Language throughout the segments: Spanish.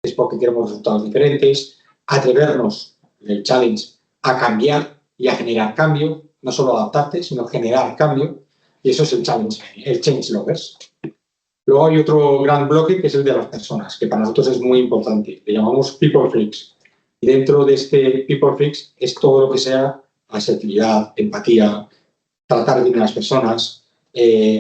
es porque queremos resultados diferentes, atrevernos, el challenge, a cambiar y a generar cambio, no solo adaptarte, sino generar cambio, y eso es el challenge, el change lovers. Luego hay otro gran bloque que es el de las personas, que para nosotros es muy importante, le llamamos people freaks. Y dentro de este people freaks es todo lo que sea asertividad, empatía, tratar bien a las personas,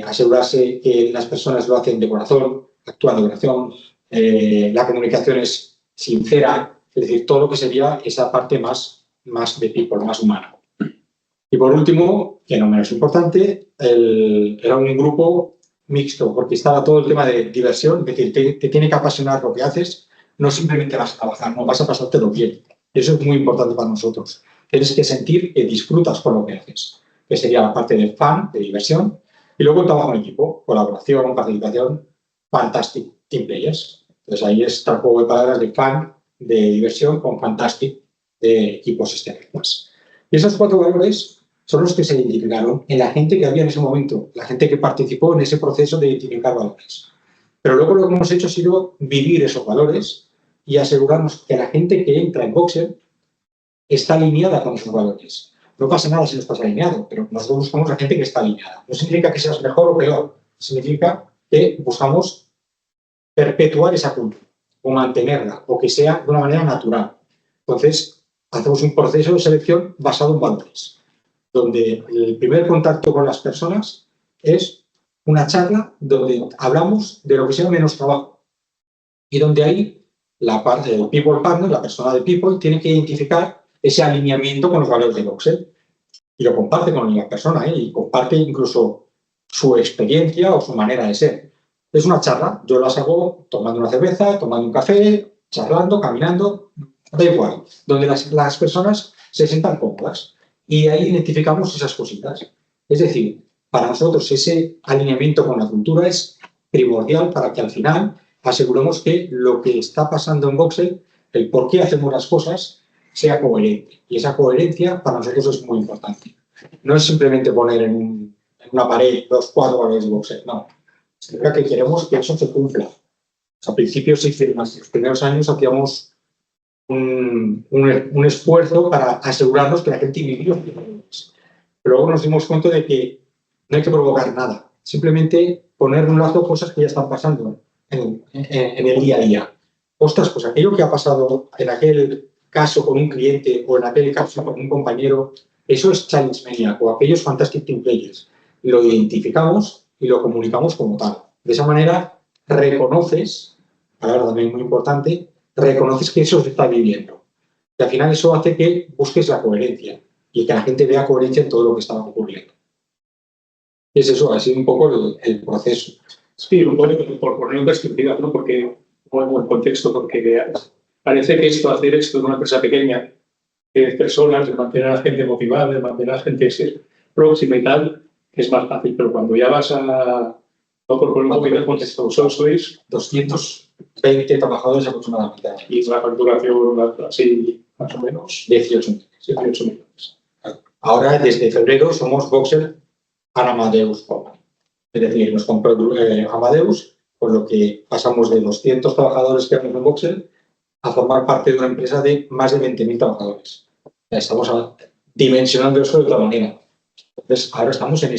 asegurarse que las personas lo hacen de corazón, actúan de corazón, la comunicación es sincera, es decir, todo lo que sería esa parte más de people, más humana. Y por último, que no menos importante, era un grupo mixto, porque estaba todo el tema de diversión, es decir, te tiene que apasionar lo que haces, no simplemente vas a trabajar, no vas a pasártelo bien. Eso es muy importante para nosotros. Tienes que sentir que disfrutas con lo que haces, que sería la parte de fun, de diversión, y luego el trabajo en equipo, colaboración, participación, fantastic team players. Entonces ahí está el juego de palabras de fun, de diversión, con fantastic, de equipos externos. Y esos 4 valores son los que se identificaron en la gente que había en ese momento, la gente que participó en ese proceso de identificar valores. Pero luego lo que hemos hecho ha sido vivir esos valores y asegurarnos que la gente que entra en Voxel está alineada con esos valores. No pasa nada si no estás alineado, pero nosotros buscamos a gente que está alineada. No significa que seas mejor o peor, significa que buscamos perpetuar esa cultura o mantenerla, o que sea de una manera natural. Entonces, hacemos un proceso de selección basado en valores, donde el primer contacto con las personas es una charla donde hablamos de lo que sea menos trabajo y donde ahí la parte del people partner, la persona de people, tiene que identificar ese alineamiento con los valores de Voxel y lo comparte con la persona y comparte incluso su experiencia o su manera de ser. Es una charla, yo las hago tomando una cerveza, tomando un café, charlando, caminando, da igual, donde las personas se sientan cómodas. Y ahí identificamos esas cositas. Es decir, para nosotros ese alineamiento con la cultura es primordial para que al final aseguremos que lo que está pasando en Voxel, el por qué hacemos las cosas, sea coherente. Y esa coherencia para nosotros es muy importante. No es simplemente poner en una pared los 4 valores de Voxel, no. Significa que queremos que eso se cumpla. A principios, en los primeros años, hacíamos un esfuerzo para asegurarnos que la gente viviera. Pero luego nos dimos cuenta de que no hay que provocar nada, simplemente poner de un lado cosas que ya están pasando en el día a día. Ostras, pues aquello que ha pasado en aquel caso con un cliente o en aquel caso con un compañero, eso es Challenge Maniac o aquellos Fantastic Team Players. Lo identificamos y lo comunicamos como tal. De esa manera reconoces, palabra también muy importante, reconoces que eso se está viviendo. Y al final eso hace que busques la coherencia y que la gente vea coherencia en todo lo que está ocurriendo. Y es eso, ha sido un poco el proceso. Sí, por ponerlo en perspectiva, ¿no? Porque, o en contexto, porque parece que hacer esto en una empresa pequeña, de personas, de mantener a la gente motivada, de mantener a la gente próxima y tal, es más fácil, pero cuando ya vas a... No, por poner un poquito en contexto, vosotros sois 220 trabajadores aproximadamente. Y la facturación, así, más o menos, 18 millones. Ahora, desde febrero, somos Voxel para Amadeus. Es decir, nos compró Amadeus, por lo que pasamos de 200 trabajadores que tenemos en Voxel a formar parte de una empresa de más de 20.000 trabajadores. Estamos dimensionando eso de otra manera. Entonces, ahora estamos en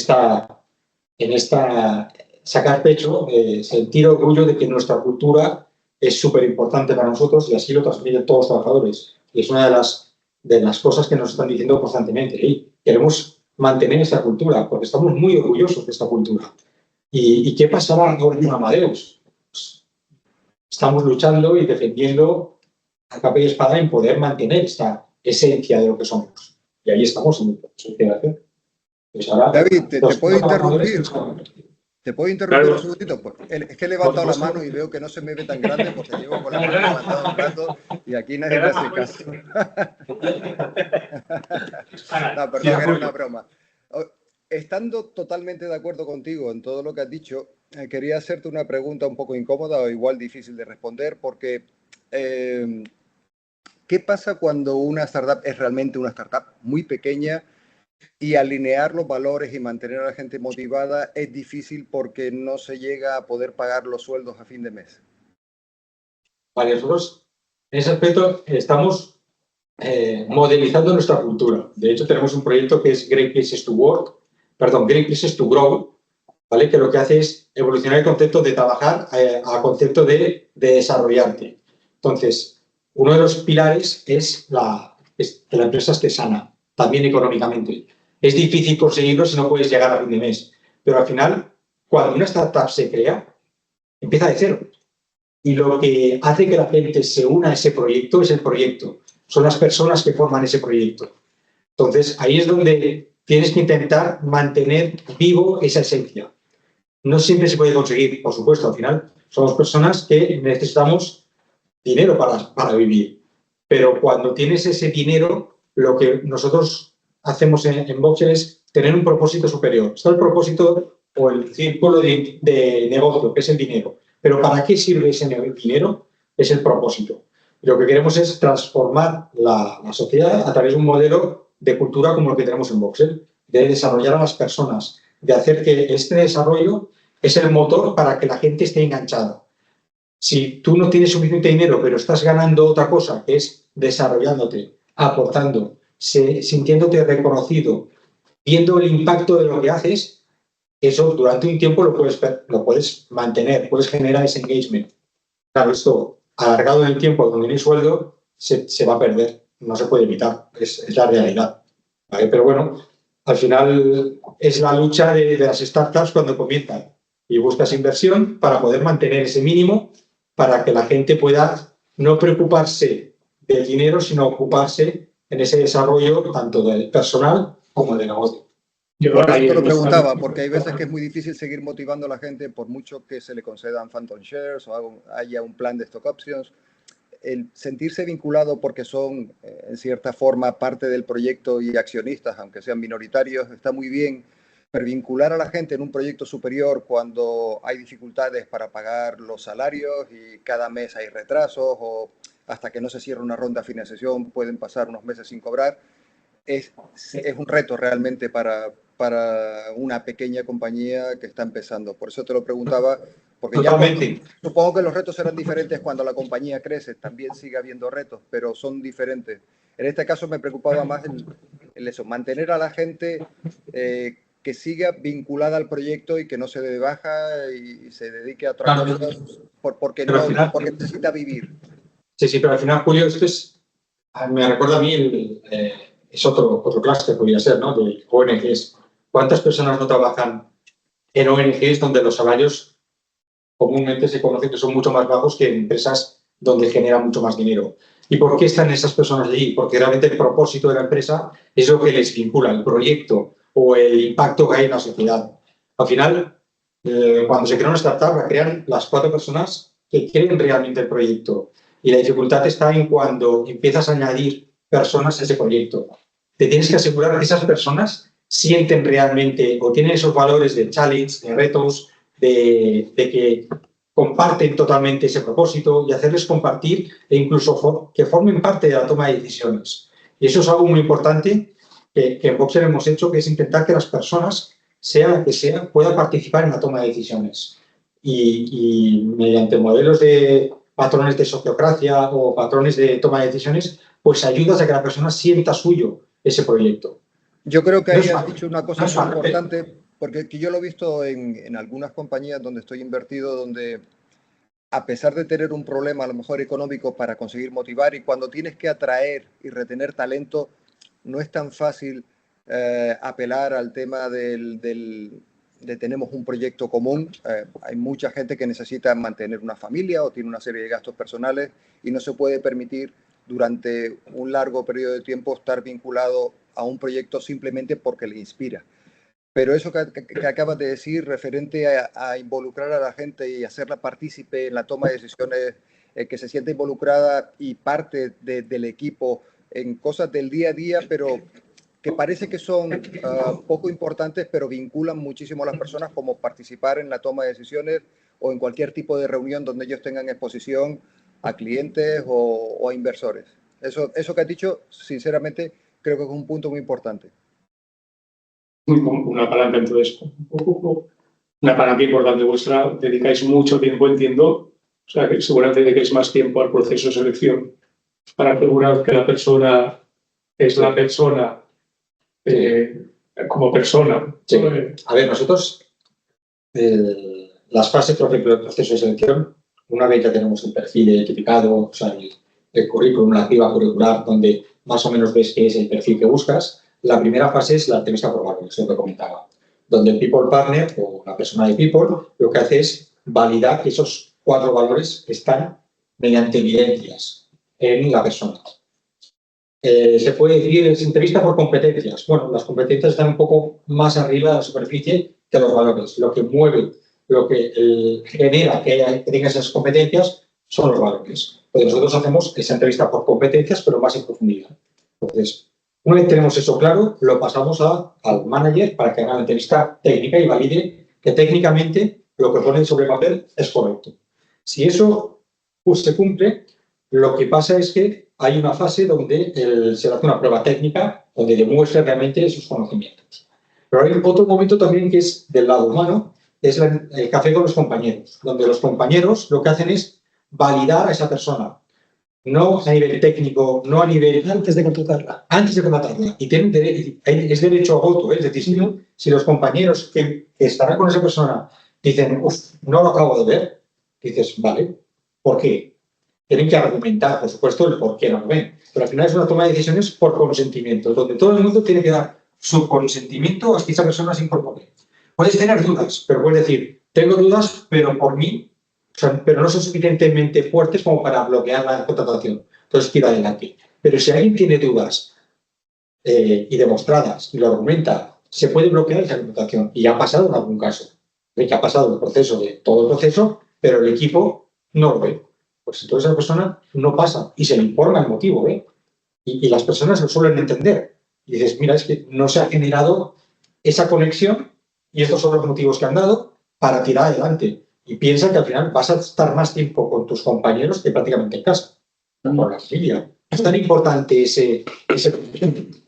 esta sacar pecho, sentir orgullo de que nuestra cultura es súper importante para nosotros y así lo transmiten todos los trabajadores. Y es una de las cosas que nos están diciendo constantemente. ¿Eh? Queremos mantener esa cultura porque estamos muy orgullosos de esta cultura. ¿Y qué pasará ahora con Amadeus? Pues, estamos luchando y defendiendo a capa y espada en poder mantener esta esencia de lo que somos. Y ahí estamos en la pues ahora, David, ¿te puedo interrumpir? ¿Te puedo interrumpir Claro. un segundito? Pues, es que he levantado la mano y veo que no se me ve tan grande porque llevo con la mano levantada un rato y aquí nadie me hace caso. No, perdón, era una broma. Estando totalmente de acuerdo contigo en todo lo que has dicho, quería hacerte una pregunta un poco incómoda o igual difícil de responder porque ¿qué pasa cuando una startup es realmente una startup muy pequeña y alinear los valores y mantener a la gente motivada es difícil porque no se llega a poder pagar los sueldos a fin de mes? Vale, nosotros en ese aspecto estamos modelizando nuestra cultura. De hecho, tenemos un proyecto que es Great Places to Work, perdón, Great Places to Grow, ¿vale? Que lo que hace es evolucionar el concepto de trabajar a concepto de desarrollarte. Entonces, uno de los pilares es que la empresa esté sana, también económicamente. Es difícil conseguirlo si no puedes llegar a fin de mes, pero al final, cuando una startup se crea, empieza de cero. Y lo que hace que la gente se una a ese proyecto es el proyecto. Son las personas que forman ese proyecto. Entonces, ahí es donde tienes que intentar mantener vivo esa esencia. No siempre se puede conseguir, por supuesto, al final somos personas que necesitamos dinero para vivir. Pero cuando tienes ese dinero, lo que nosotros hacemos en Voxer es tener un propósito superior. Está el propósito o el círculo de negocio, que es el dinero. Pero ¿para qué sirve ese dinero? Es el propósito. Y lo que queremos es transformar la sociedad a través de un modelo de cultura como el que tenemos en Voxer, de desarrollar a las personas, de hacer que este desarrollo es el motor para que la gente esté enganchada. Si tú no tienes suficiente dinero, pero estás ganando otra cosa, que es desarrollándote, aportando, sintiéndote reconocido, viendo el impacto de lo que haces, eso durante un tiempo lo puedes mantener, puedes generar ese engagement. Claro, esto alargado en el tiempo, donde no hay sueldo, se va a perder, no se puede evitar, es la realidad. ¿Vale? Pero bueno, al final es la lucha de las startups cuando comienzan y buscas inversión para poder mantener ese mínimo para que la gente pueda no preocuparse del dinero, sino ocuparse en ese desarrollo tanto del personal como del negocio. Yo por eso te lo preguntaba, porque hay veces que es muy difícil seguir motivando a la gente por mucho que se le concedan phantom shares o haya un plan de stock options. El sentirse vinculado porque son, en cierta forma, parte del proyecto y accionistas, aunque sean minoritarios, está muy bien, pero vincular a la gente en un proyecto superior cuando hay dificultades para pagar los salarios y cada mes hay retrasos o hasta que no se cierra una ronda de financiación pueden pasar unos meses sin cobrar, es un reto realmente para una pequeña compañía que está empezando. Por eso te lo preguntaba, porque Totalmente. Supongo que los retos serán diferentes cuando la compañía crece, también sigue habiendo retos, pero son diferentes. En este caso me preocupaba más el eso, mantener a la gente que siga vinculada al proyecto y que no se dé de baja y se dedique a otra cosa porque necesita vivir. Sí, pero al final, Julio, esto me recuerda a mí, es otro clúster, podría ser, ¿no? De ONGs. ¿Cuántas personas no trabajan en ONGs donde los salarios comúnmente se conocen que son mucho más bajos que en empresas donde generan mucho más dinero? ¿Y por qué están esas personas allí? Porque realmente el propósito de la empresa es lo que les vincula, el proyecto o el impacto que hay en la sociedad. Al final, cuando se crea una startup, la crean las 4 personas que creen realmente el proyecto. Y la dificultad está en cuando empiezas a añadir personas a ese proyecto. Te tienes que asegurar que esas personas sienten realmente o tienen esos valores de challenge, de retos, de que comparten totalmente ese propósito y hacerles compartir e incluso que formen parte de la toma de decisiones. Y eso es algo muy importante que en Voxer hemos hecho, que es intentar que las personas, sea la que sea, puedan participar en la toma de decisiones. Y mediante modelos de patrones de sociocracia o patrones de toma de decisiones, pues ayudas a que la persona sienta suyo ese proyecto. Yo creo que ahí has dicho una cosa muy importante, porque yo lo he visto en algunas compañías donde estoy invertido, donde a pesar de tener un problema a lo mejor económico para conseguir motivar y cuando tienes que atraer y retener talento, no es tan fácil apelar al tema de tenemos un proyecto común. Hay mucha gente que necesita mantener una familia o tiene una serie de gastos personales y no se puede permitir durante un largo periodo de tiempo estar vinculado a un proyecto simplemente porque le inspira. Pero eso que acabas de decir, referente a involucrar a la gente y hacerla partícipe en la toma de decisiones, que se sienta involucrada y parte del equipo en cosas del día a día, pero que parece que son poco importantes, pero vinculan muchísimo a las personas, como participar en la toma de decisiones o en cualquier tipo de reunión donde ellos tengan exposición a clientes o a inversores. Eso que has dicho, sinceramente, creo que es un punto muy importante. Una palanca en todo esto. Una palanca importante vuestra. Dedicáis mucho tiempo, entiendo, O sea, que seguramente dedicáis más tiempo al proceso de selección para asegurar que la persona es la persona como persona. Sí. A ver, nosotros, las fases, por ejemplo, del proceso de selección, una vez ya tenemos el perfil identificado, o sea, el currículum, la criba curricular, donde más o menos ves qué es el perfil que buscas, la primera fase es la entrevista por valores, lo que comentaba, donde el People Partner o la persona de People lo que hace es validar que esos 4 valores están mediante evidencias en la persona. Se puede decir, es entrevista por competencias. Bueno, las competencias están un poco más arriba de la superficie que los valores. Lo que mueve, lo que genera que tenga esas competencias son los valores. Pues nosotros hacemos esa entrevista por competencias, pero más en profundidad. Entonces, una vez tenemos eso claro, lo pasamos al manager para que haga la entrevista técnica y valide que técnicamente lo que ponen sobre papel es correcto. Si eso se cumple, lo que pasa es que hay una fase donde se hace una prueba técnica donde demuestra realmente sus conocimientos. Pero hay otro momento también que es del lado humano, es el café con los compañeros, donde los compañeros lo que hacen es validar a esa persona, no a nivel técnico, no a nivel... Antes de contratarla. Antes de contratarla. Y es derecho a voto, es decir, si los compañeros que estarán con esa persona dicen, no lo acabo de ver, dices, vale, ¿por qué? Tienen que argumentar, por supuesto, el por qué no lo ven. Pero al final es una toma de decisiones por consentimiento, donde todo el mundo tiene que dar su consentimiento a que esa persona se incorpore. Puedes tener dudas, pero puedes decir, tengo dudas, pero por mí, pero no son suficientemente fuertes como para bloquear la contratación. Entonces, quiero adelante. Pero si alguien tiene dudas y demostradas y lo argumenta, se puede bloquear esa contratación. Y ha pasado en algún caso. Que ha pasado el proceso de todo el proceso, pero el equipo no lo ve. Pues entonces esa persona no pasa y se le informa el motivo, y las personas lo suelen entender. Y dices, mira, es que no se ha generado esa conexión y estos son los motivos que han dado para tirar adelante. Y piensa que al final vas a estar más tiempo con tus compañeros que prácticamente en casa, con la familia. Es tan importante ese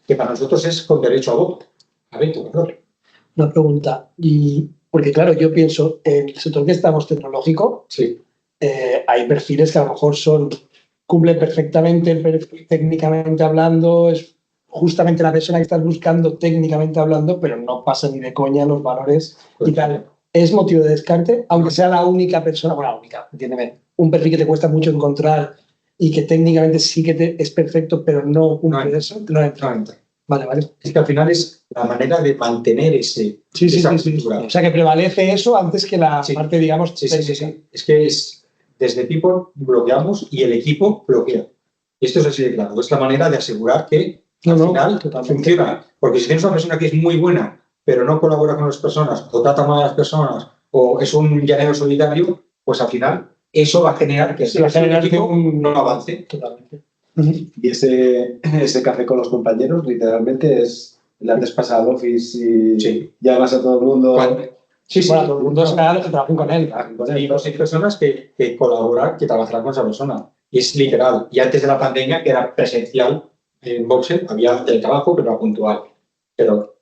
que para nosotros es con derecho a voto. A veto, ¿verdad? Una pregunta, porque claro, yo pienso, en el sector que estamos tecnológico, sí. Hay perfiles que a lo mejor cumplen perfectamente el perfil técnicamente hablando, es justamente la persona que estás buscando técnicamente hablando, pero no pasa ni de coña los valores y tal. ¿Es motivo de descarte? Aunque sea la única persona, bueno, la única, entiéndeme, un perfil que te cuesta mucho encontrar y que técnicamente sí que es perfecto, pero no cumple eso, no entra. Vale. Es que al final es la manera de mantener esa cultura. O sea, que prevalece eso antes que la parte, digamos, técnica. Sí. Es que desde People bloqueamos y el equipo bloquea. Y esto es así de claro. Es la manera de asegurar que al final funciona. Porque si tienes una persona que es muy buena, pero no colabora con las personas, o trata mal a las personas, o es un llanero solitario, pues al final eso va a generar que el equipo no avance. Totalmente. Y ese café con los compañeros, literalmente, es el antes pasa al office y llamas a todo el mundo. Bueno, todo el mundo es nada que trabajen con él. Y hay personas que colaboran, que trabajarán con esa persona. Y es literal. Y antes de la pandemia, que era presencial en Boxer, había teletrabajo, pero era puntual. Pero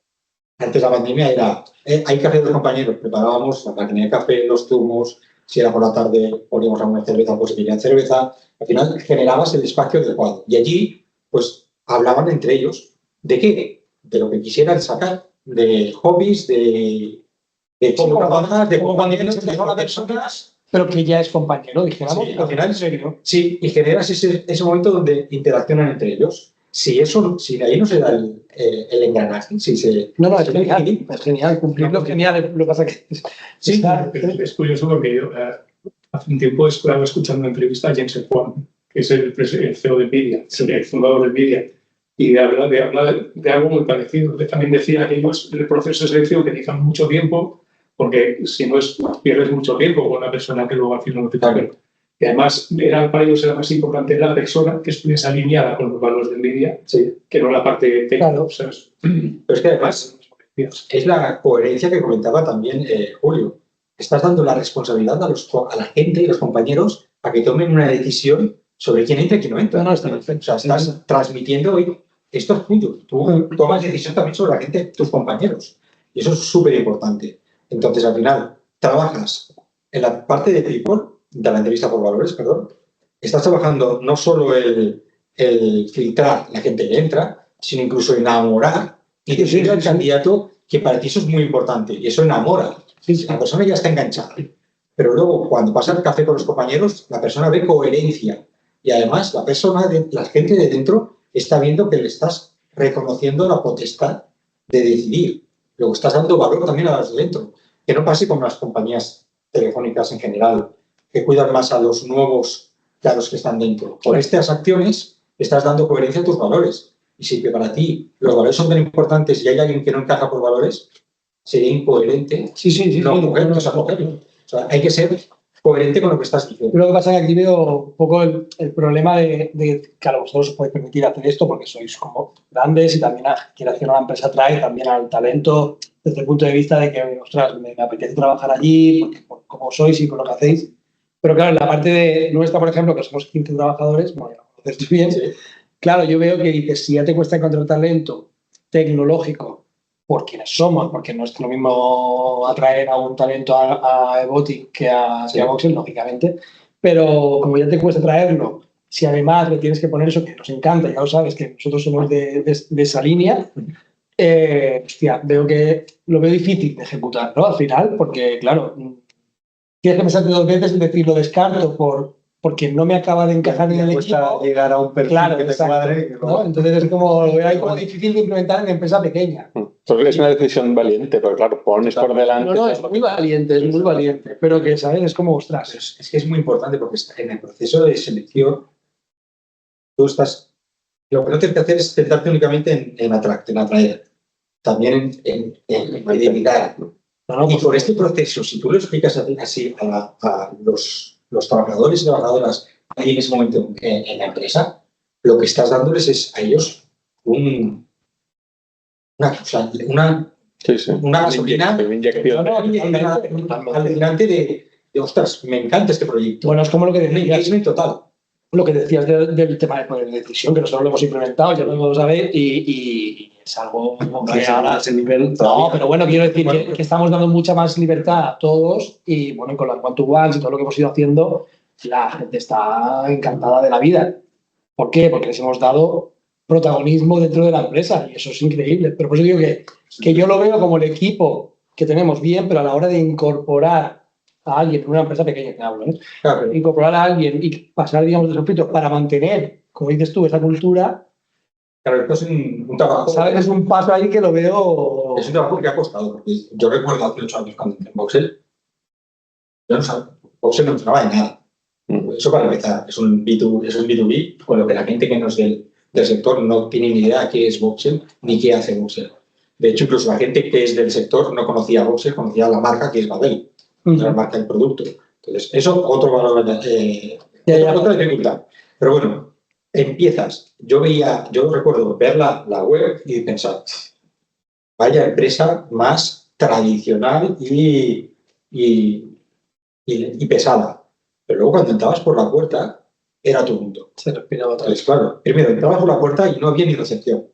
antes de la pandemia hay café de los compañeros. Preparábamos la máquina de café, los zumos. Si era por la tarde, poníamos alguna cerveza, pues se querían cerveza. Al final generabas el espacio adecuado. Y allí, pues, hablaban entre ellos. ¿De qué? De lo que quisieran sacar. De hobbies, de cómo trabajar, de cómo de personas, pero que ya es compañero, dijéramos. Sí, al final, en serio. Sí, y generas ese momento donde interaccionan entre ellos. Si ahí no se da el engranaje, si se... No, es genial, cumplirlo genial. Lo que pasa que... Sí, es curioso porque yo hace un tiempo estaba escuchando una entrevista a Jensen Huang, que es el CEO de NVIDIA, el fundador de NVIDIA, y habla de algo muy parecido. También decía que ellos, el proceso de selección, que dedican mucho tiempo, porque si no pierdes mucho tiempo con una persona que luego al final no te toca. Y además, para ellos era más importante la persona que estuviese alineada con los valores de NVIDIA, que no la parte técnica. Claro. ¿Sabes? Pero es que además es la coherencia que comentaba también Julio. Estás dando la responsabilidad a la gente y los compañeros a que tomen una decisión sobre quién entra y quién no entra. No, está perfecto. O sea, estás transmitiendo hoy, esto es tuyo. Tú tomas decisión también sobre la gente, tus compañeros. Y eso es súper importante. Entonces, al final, trabajas en la parte de People de la entrevista por valores, perdón, estás trabajando no solo el filtrar la gente que entra, sino incluso enamorar y decirle al candidato que para ti eso es muy importante y eso enamora. La persona ya está enganchada. Pero luego, cuando pasa el café con los compañeros, la persona ve coherencia y además la gente de dentro está viendo que le estás reconociendo la potestad de decidir. Luego estás dando valor también a los de dentro. Que no pase con las compañías telefónicas en general, que cuidan más a los nuevos que a los que están dentro. Por estas acciones estás dando coherencia a tus valores. Y si que para ti los valores son tan importantes y hay alguien que no encaja por valores, sería incoherente no cogerlo. O sea, hay que ser coherente con lo que estás diciendo. Lo que pasa es que aquí veo un poco el problema de que a vosotros os podéis permitir hacer esto porque sois como grandes y también quiero decir, una empresa atrae también al talento desde el punto de vista de que, ostras, me apetece trabajar allí, por cómo sois y por lo que hacéis. Pero claro, en la parte de nuestra, por ejemplo, que somos 15 trabajadores, bueno, ya lo conoces bien, sí. Claro, yo veo que dices, si ya te cuesta encontrar talento tecnológico por quienes somos, porque no es lo mismo atraer a un talento a Evotic que a Voxel, lógicamente, pero como ya te cuesta traerlo, si además le tienes que poner eso que nos encanta, ya lo sabes, que nosotros somos de esa línea, hostia, lo veo difícil de ejecutar, ¿no? Al final, porque, claro, tienes que pensarte 2 veces y decir, lo descarto porque no me acaba de encajar en el equipo. Llegar a un perfil que te cuadre. ¿no? Entonces es como, lo veo ahí como difícil de implementar en una empresa pequeña. Porque es una decisión valiente, pero claro, pones por delante. No, es muy valiente, pero que, ¿sabes? Es como, ostras. Es que es muy importante porque en el proceso de selección tú estás... Lo que no tienes que hacer es centrarte únicamente en atraer, también en identidad. Y por este proceso, si tú lo explicas así a los trabajadores y trabajadoras ahí en ese momento en la empresa, lo que estás dándoles es a ellos una gasolina, una inyección alucinante de ostras, me encanta este proyecto. Bueno, es como lo que decías. Total. Lo que decías del tema de poder de decisión, que nosotros lo hemos implementado, ya lo hemos saber, y es algo que ahora ese nivel. No, pero bueno, quiero decir que estamos dando mucha más libertad a todos y bueno, con las one-to-ones y todo lo que hemos ido haciendo, la gente está encantada de la vida. ¿Por qué? Porque les hemos dado protagonismo dentro de la empresa y eso es increíble. Pero por eso digo que yo lo veo como el equipo que tenemos bien, pero a la hora de incorporar a alguien en una empresa pequeña que hablo, Claro. Incorporar a alguien y pasar, digamos, de esos filtros para mantener, como dices tú, esa cultura. Claro, esto es un trabajo. ¿Sabes? Es un paso ahí que lo veo. Es un trabajo que ha costado. Porque yo recuerdo hace 8 años cuando entré en Voxel, Voxel no funcionaba de nada. Eso para empezar, es un B2B, con lo que la gente que no es del sector no tiene ni idea qué es Voxel ni qué hace Voxel. De hecho, incluso la gente que es del sector no conocía Voxel, conocía la marca que es Babel. La marca del producto. Entonces, eso otro valor, otra dificultad. Pero bueno, empiezas. Yo recuerdo ver la web y pensar, vaya empresa más tradicional y pesada. Pero luego cuando entrabas por la puerta, era tu mundo. Se respiraba otra vez. Claro, primero entrabas por la puerta y no había ni recepción.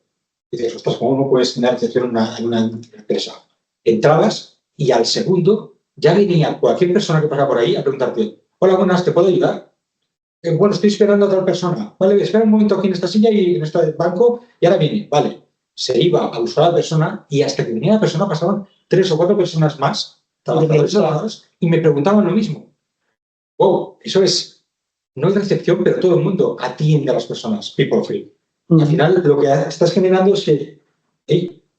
Y dices, ostras, ¿cómo no puedes tener recepción en una empresa? Entrabas y al segundo ya venía cualquier persona que pasaba por ahí a preguntarte, hola, buenas, ¿te puedo ayudar? Bueno, estoy esperando a otra persona. Vale, espera un momento aquí en esta silla y en este banco y ahora viene. Vale, se iba a buscar a la persona y hasta que venía la persona pasaban 3 o 4 personas más, trabajadores, y me preguntaban lo mismo. Wow, eso es, no es recepción, pero todo el mundo atiende a las personas, people free. Al final lo que estás generando es que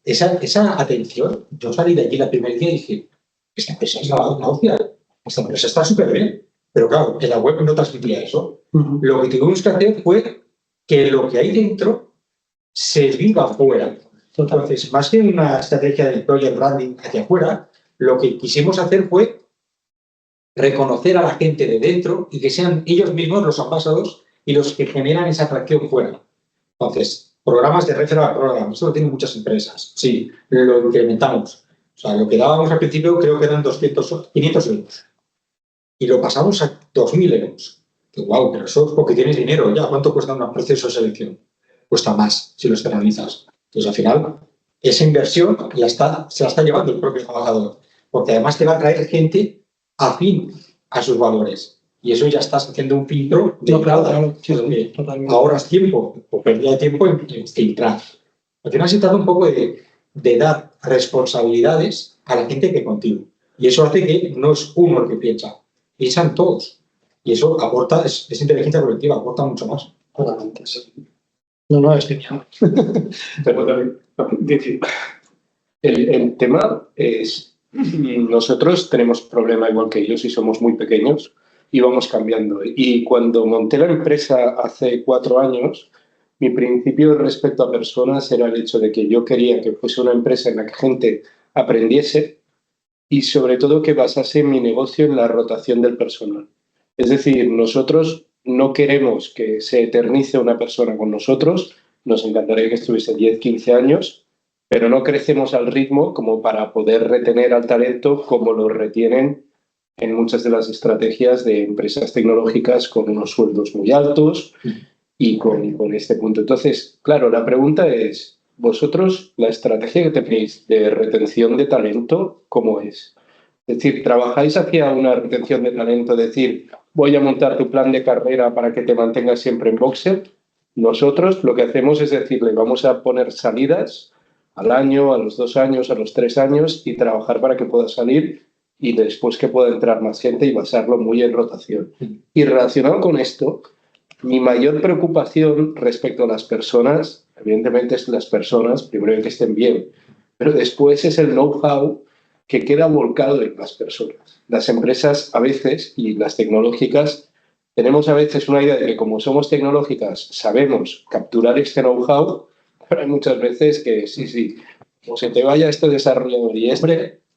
esa atención, yo salí de allí el primer día y dije, esta empresa es la hostia, esta empresa está súper bien. Pero claro, en la web no transmitía eso. Lo que tuvimos que hacer fue que lo que hay dentro se viva afuera. Entonces, más que una estrategia de employer branding hacia afuera, lo que quisimos hacer fue reconocer a la gente de dentro y que sean ellos mismos los ambasadores y los que generan esa atracción fuera. Entonces, programas de referral program, esto lo tienen muchas empresas. Sí, lo incrementamos. O sea, lo que dábamos al principio creo que eran 500 euros. Y lo pasamos a 2.000 euros. Que, wow, pero eso es porque tienes dinero. Ya, ¿cuánto cuesta un proceso de selección? Cuesta más si lo externalizas. Entonces, al final, esa inversión se la está llevando el propio trabajador. Porque además te va a traer gente afín a sus valores. Y eso ya estás haciendo un filtro de No, claro, sí, porque totalmente. ahorras tiempo o pérdida de tiempo en filtrar. Al final se trata un poco de dar responsabilidades a la gente que contigo. Y eso hace que no es uno el que piensan todos. Y eso aporta, es inteligencia colectiva, aporta mucho más. Totalmente, sí. No, es genial. El tema es, nosotros tenemos problema igual que ellos y somos muy pequeños y vamos cambiando. Y cuando monté la empresa hace 4 años, mi principio respecto a personas era el hecho de que yo quería que fuese una empresa en la que gente aprendiese y sobre todo que basase mi negocio en la rotación del personal. Es decir, nosotros no queremos que se eternice una persona con nosotros, nos encantaría que estuviese 10, 15 años, pero no crecemos al ritmo como para poder retener al talento como lo retienen en muchas de las estrategias de empresas tecnológicas con unos sueldos muy altos y con este punto. Entonces, claro, la pregunta es, vosotros, la estrategia que tenéis de retención de talento, ¿cómo es? Es decir, ¿trabajáis hacia una retención de talento? Es decir, voy a montar tu plan de carrera para que te mantengas siempre en Voxer. Nosotros lo que hacemos es decirle, vamos a poner salidas al año, a los 2 años, a los 3 años y trabajar para que pueda salir y después que pueda entrar más gente y basarlo muy en rotación. Y relacionado con esto, mi mayor preocupación respecto a las personas, evidentemente es las personas, primero que estén bien, pero después es el know-how que queda volcado en las personas. Las empresas a veces, y las tecnológicas, tenemos a veces una idea de que como somos tecnológicas sabemos capturar este know-how, pero hay muchas veces que sí, como se te vaya este desarrollador y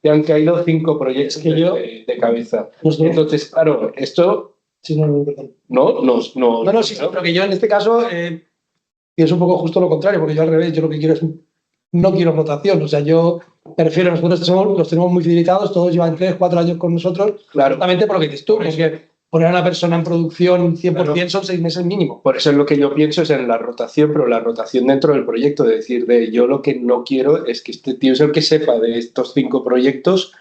te han caído 5 proyectos de cabeza. Entonces, claro, esto Sí, no, sí, pero que yo en este caso pienso un poco justo lo contrario, porque yo al revés, yo lo que quiero es, no quiero rotación, o sea, yo prefiero, nosotros los tenemos muy fidelizados, todos llevan 3, 4 años con nosotros, claro, justamente por lo que dices tú, porque poner a una persona en producción 100% son 6 meses mínimo. Por eso es lo que yo pienso es en la rotación, pero la rotación dentro del proyecto, de decir, yo lo que no quiero es que este tío es el que sepa de estos 5 proyectos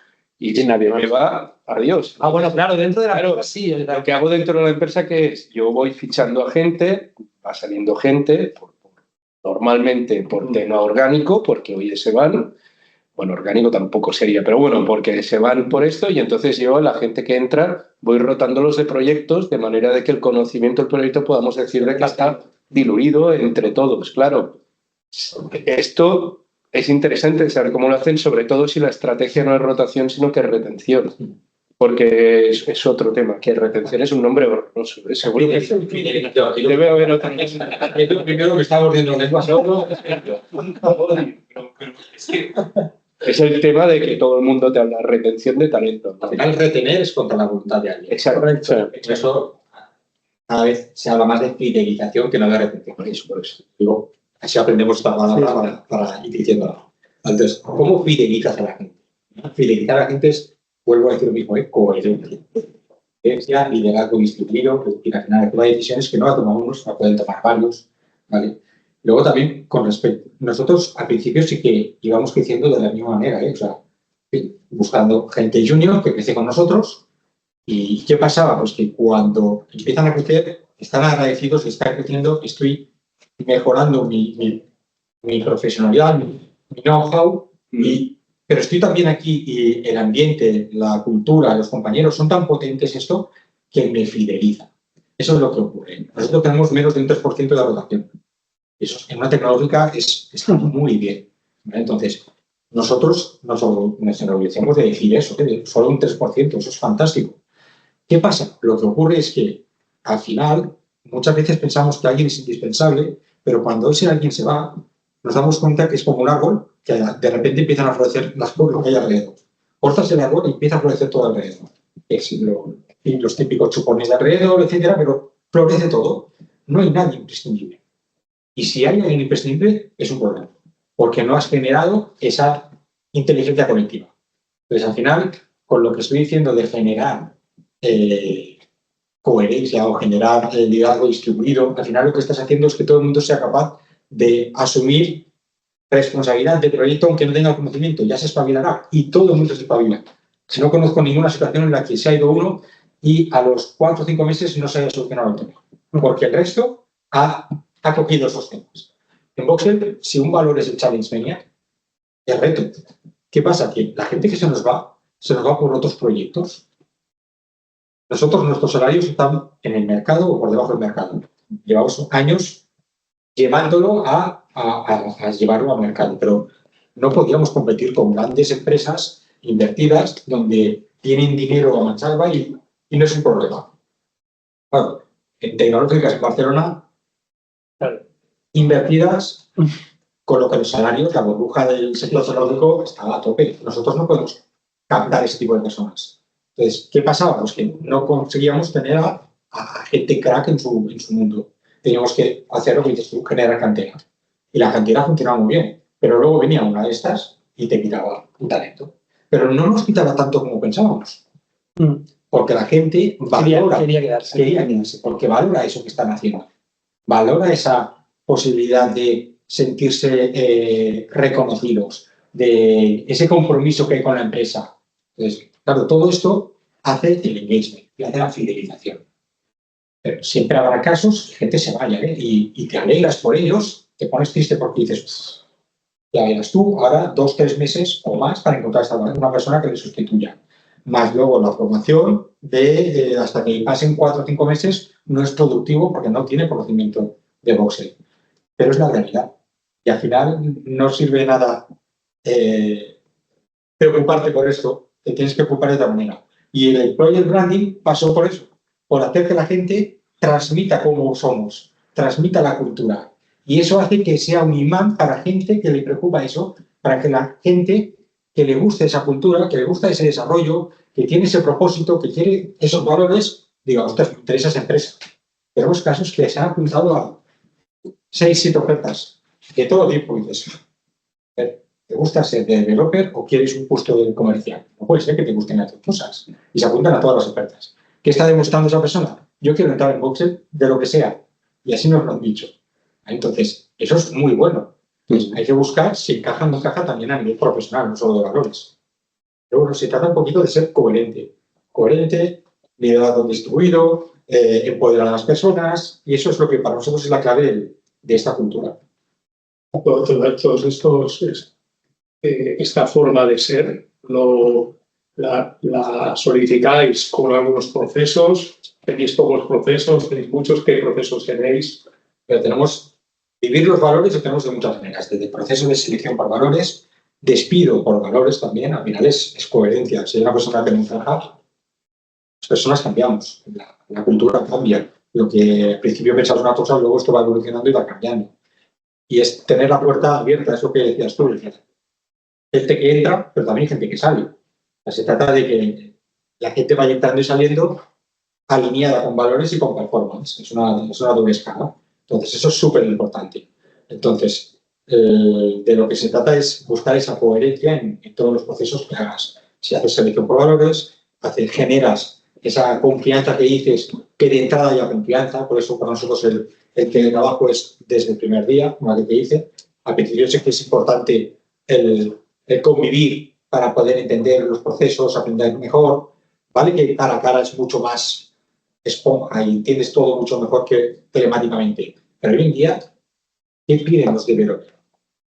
y si nadie me va, adiós. Bueno, claro, dentro de la claro, sí. Lo que hago dentro de la empresa que es, yo voy fichando a gente, va saliendo gente, normalmente por tema orgánico, porque hoy se van, bueno, orgánico tampoco sería, pero bueno, porque se van por esto y entonces yo, la gente que entra, voy rotándolos de proyectos de manera de que el conocimiento del proyecto podamos decir de que está diluido entre todos, claro. Esto es interesante saber cómo lo hacen, sobre todo si la estrategia no es rotación, sino que es retención. Porque es otro tema, que retención es un nombre horroroso. Seguro que debe haber otra cosa. Primero que estamos viendo lenguas. Es el tema de que todo el mundo te habla de retención de talento. Al final, retener es contra la voluntad de alguien. Exacto. Por eso, cada vez se habla más de fidelización que no de retención. Por eso. Digo, así aprendemos esta palabra para ir diciéndola. Entonces, ¿cómo fidelizas a la gente? Fidelizar a la gente es, vuelvo a decir lo mismo, coherencia, liderazgo distribuido, es decir, al final toma decisiones que no la toman unos, la pueden tomar varios, ¿vale? Luego también, con respecto, nosotros al principio sí que íbamos creciendo de la misma manera, o sea, buscando gente junior que crece con nosotros. ¿Y qué pasaba? Pues que cuando empiezan a crecer, están agradecidos, están creciendo, estoy mejorando mi profesionalidad, mi know-how, pero estoy también aquí y el ambiente, la cultura, los compañeros son tan potentes esto que me fideliza. Eso es lo que ocurre. Nosotros tenemos menos de un 3% de rotación. Eso en una tecnológica está muy bien, ¿vale? Entonces, nosotros nos enorgullecemos de decir eso, solo un 3%, eso es fantástico. ¿Qué pasa? Lo que ocurre es que al final muchas veces pensamos que alguien es indispensable, pero cuando ese alguien se va, nos damos cuenta que es como un árbol que de repente empiezan a florecer las cosas lo que hay alrededor. Cortas el árbol y empieza a florecer todo alrededor. Los típicos chupones de alrededor, etcétera, pero florece todo. No hay nadie imprescindible. Y si hay alguien imprescindible, es un problema, porque no has generado esa inteligencia colectiva. Entonces, al final, con lo que estoy diciendo de generar coherencia o generar liderazgo distribuido, al final lo que estás haciendo es que todo el mundo sea capaz de asumir responsabilidad del proyecto aunque no tenga conocimiento, ya se espabilará y todo el mundo se espabila. Si no conozco ninguna situación en la que se ha ido uno y a los 4 o 5 meses no se haya solucionado el tema, porque el resto ha cogido esos temas. En Voxel, si un valor es el Challenge Mania, es reto. ¿Qué pasa? Que la gente que se nos va por otros proyectos. Nosotros, nuestros salarios están en el mercado o por debajo del mercado. Llevamos años llevándolo a llevarlo al mercado, pero no podíamos competir con grandes empresas invertidas donde tienen dinero a mansalva y no es un problema. Claro, en tecnológicas en Barcelona, invertidas, con lo que los salarios, la burbuja del sector tecnológico estaba a tope. Nosotros no podemos captar ese tipo de personas. Entonces, ¿qué pasaba? Pues que no conseguíamos tener a gente crack en su mundo. Teníamos que hacer lo que dices tú, generar cantera. Y la cantera funcionaba muy bien. Pero luego venía una de estas y te quitaba un talento. Pero no nos quitaba tanto como pensábamos. Porque la gente valora, quería quedarse, porque valora eso que están haciendo. Valora esa posibilidad de sentirse reconocidos, de ese compromiso que hay con la empresa. Entonces, claro, todo esto hace el engagement y hace la fidelización. Pero siempre habrá casos que gente se vaya, ¿eh? Y te alegras por ellos, te pones triste porque dices, ya verás tú, ahora 2 o 3 meses o más para encontrar una persona que le sustituya. Más luego la formación de hasta que pasen 4 o 5 meses no es productivo porque no tiene conocimiento de Voxel. Pero es la realidad. Y al final no sirve de nada preocuparte por esto, te tienes que ocupar de otra manera. Y el employer branding pasó por eso, por hacer que la gente transmita cómo somos, transmita la cultura. Y eso hace que sea un imán para gente que le preocupa eso, para que la gente que le guste esa cultura, que le gusta ese desarrollo, que tiene ese propósito, que quiere esos valores, diga, ostras, me interesa esa empresa. Tenemos casos que se han apuntado a 6, 7 ofertas de todo tipo. Y dices, ¿te gusta ser developer o quieres un puesto de comercial? No puede ser que te gusten las dos cosas. Y se apuntan a todas las ofertas. ¿Qué está demostrando esa persona? Yo quiero entrar en Voxel de lo que sea. Y así nos lo han dicho. Entonces, eso es muy bueno. Entonces, hay que buscar si encaja o no encaja también a nivel profesional, no solo de valores. Pero bueno, se trata un poquito de ser coherente. Coherente, liderazgo distribuido, empoderar a las personas. Y eso es lo que para nosotros es la clave de esta cultura. Todos estos, esta forma de ser, la solidificáis con algunos procesos, tenéis pocos procesos, tenéis muchos, ¿qué procesos tenéis? Pero tenemos, vivir los valores lo tenemos de muchas maneras, desde proceso de selección por valores, despido por valores también, al final es coherencia. Si hay una persona que no encaja, las personas cambiamos, la cultura cambia. Lo que al principio pensas una cosa, luego esto va evolucionando y va cambiando. Y es tener la puerta abierta, es lo que decías tú. Gente que entra, pero también gente que sale. O sea, se trata de que la gente vaya entrando y saliendo alineada con valores y con performance. Es una doble escala. Entonces, eso es súper importante. Entonces, de lo que se trata es buscar esa coherencia en todos los procesos que hagas. Si haces selección por valores, generas esa confianza que dices, que de entrada haya confianza. Por eso para nosotros el teletrabajo es desde el primer día, como que te dice. Al principio sé que es importante el convivir para poder entender los procesos, aprender mejor. Vale que cara a cara es mucho más esponja y entiendes todo mucho mejor que telemáticamente. Pero hoy en día, ¿qué piden los developers?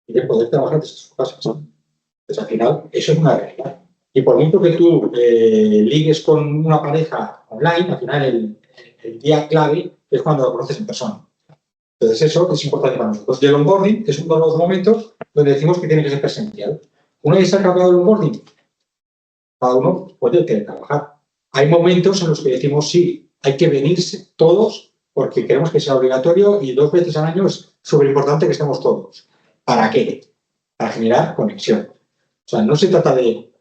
Piden poder trabajar desde sus casas. Entonces, al final, eso es una realidad. Y por mucho que tú ligues con una pareja online, al final el día clave es cuando lo conoces en persona. Entonces, eso es importante para nosotros. Y el onboarding es uno de los momentos donde decimos que tiene que ser presencial. Una vez acabado el onboarding, cada uno puede trabajar. Hay momentos en los que decimos, sí, hay que venirse todos porque queremos que sea obligatorio y 2 veces al año es súper importante que estemos todos. ¿Para qué? Para generar conexión. O sea, no se trata de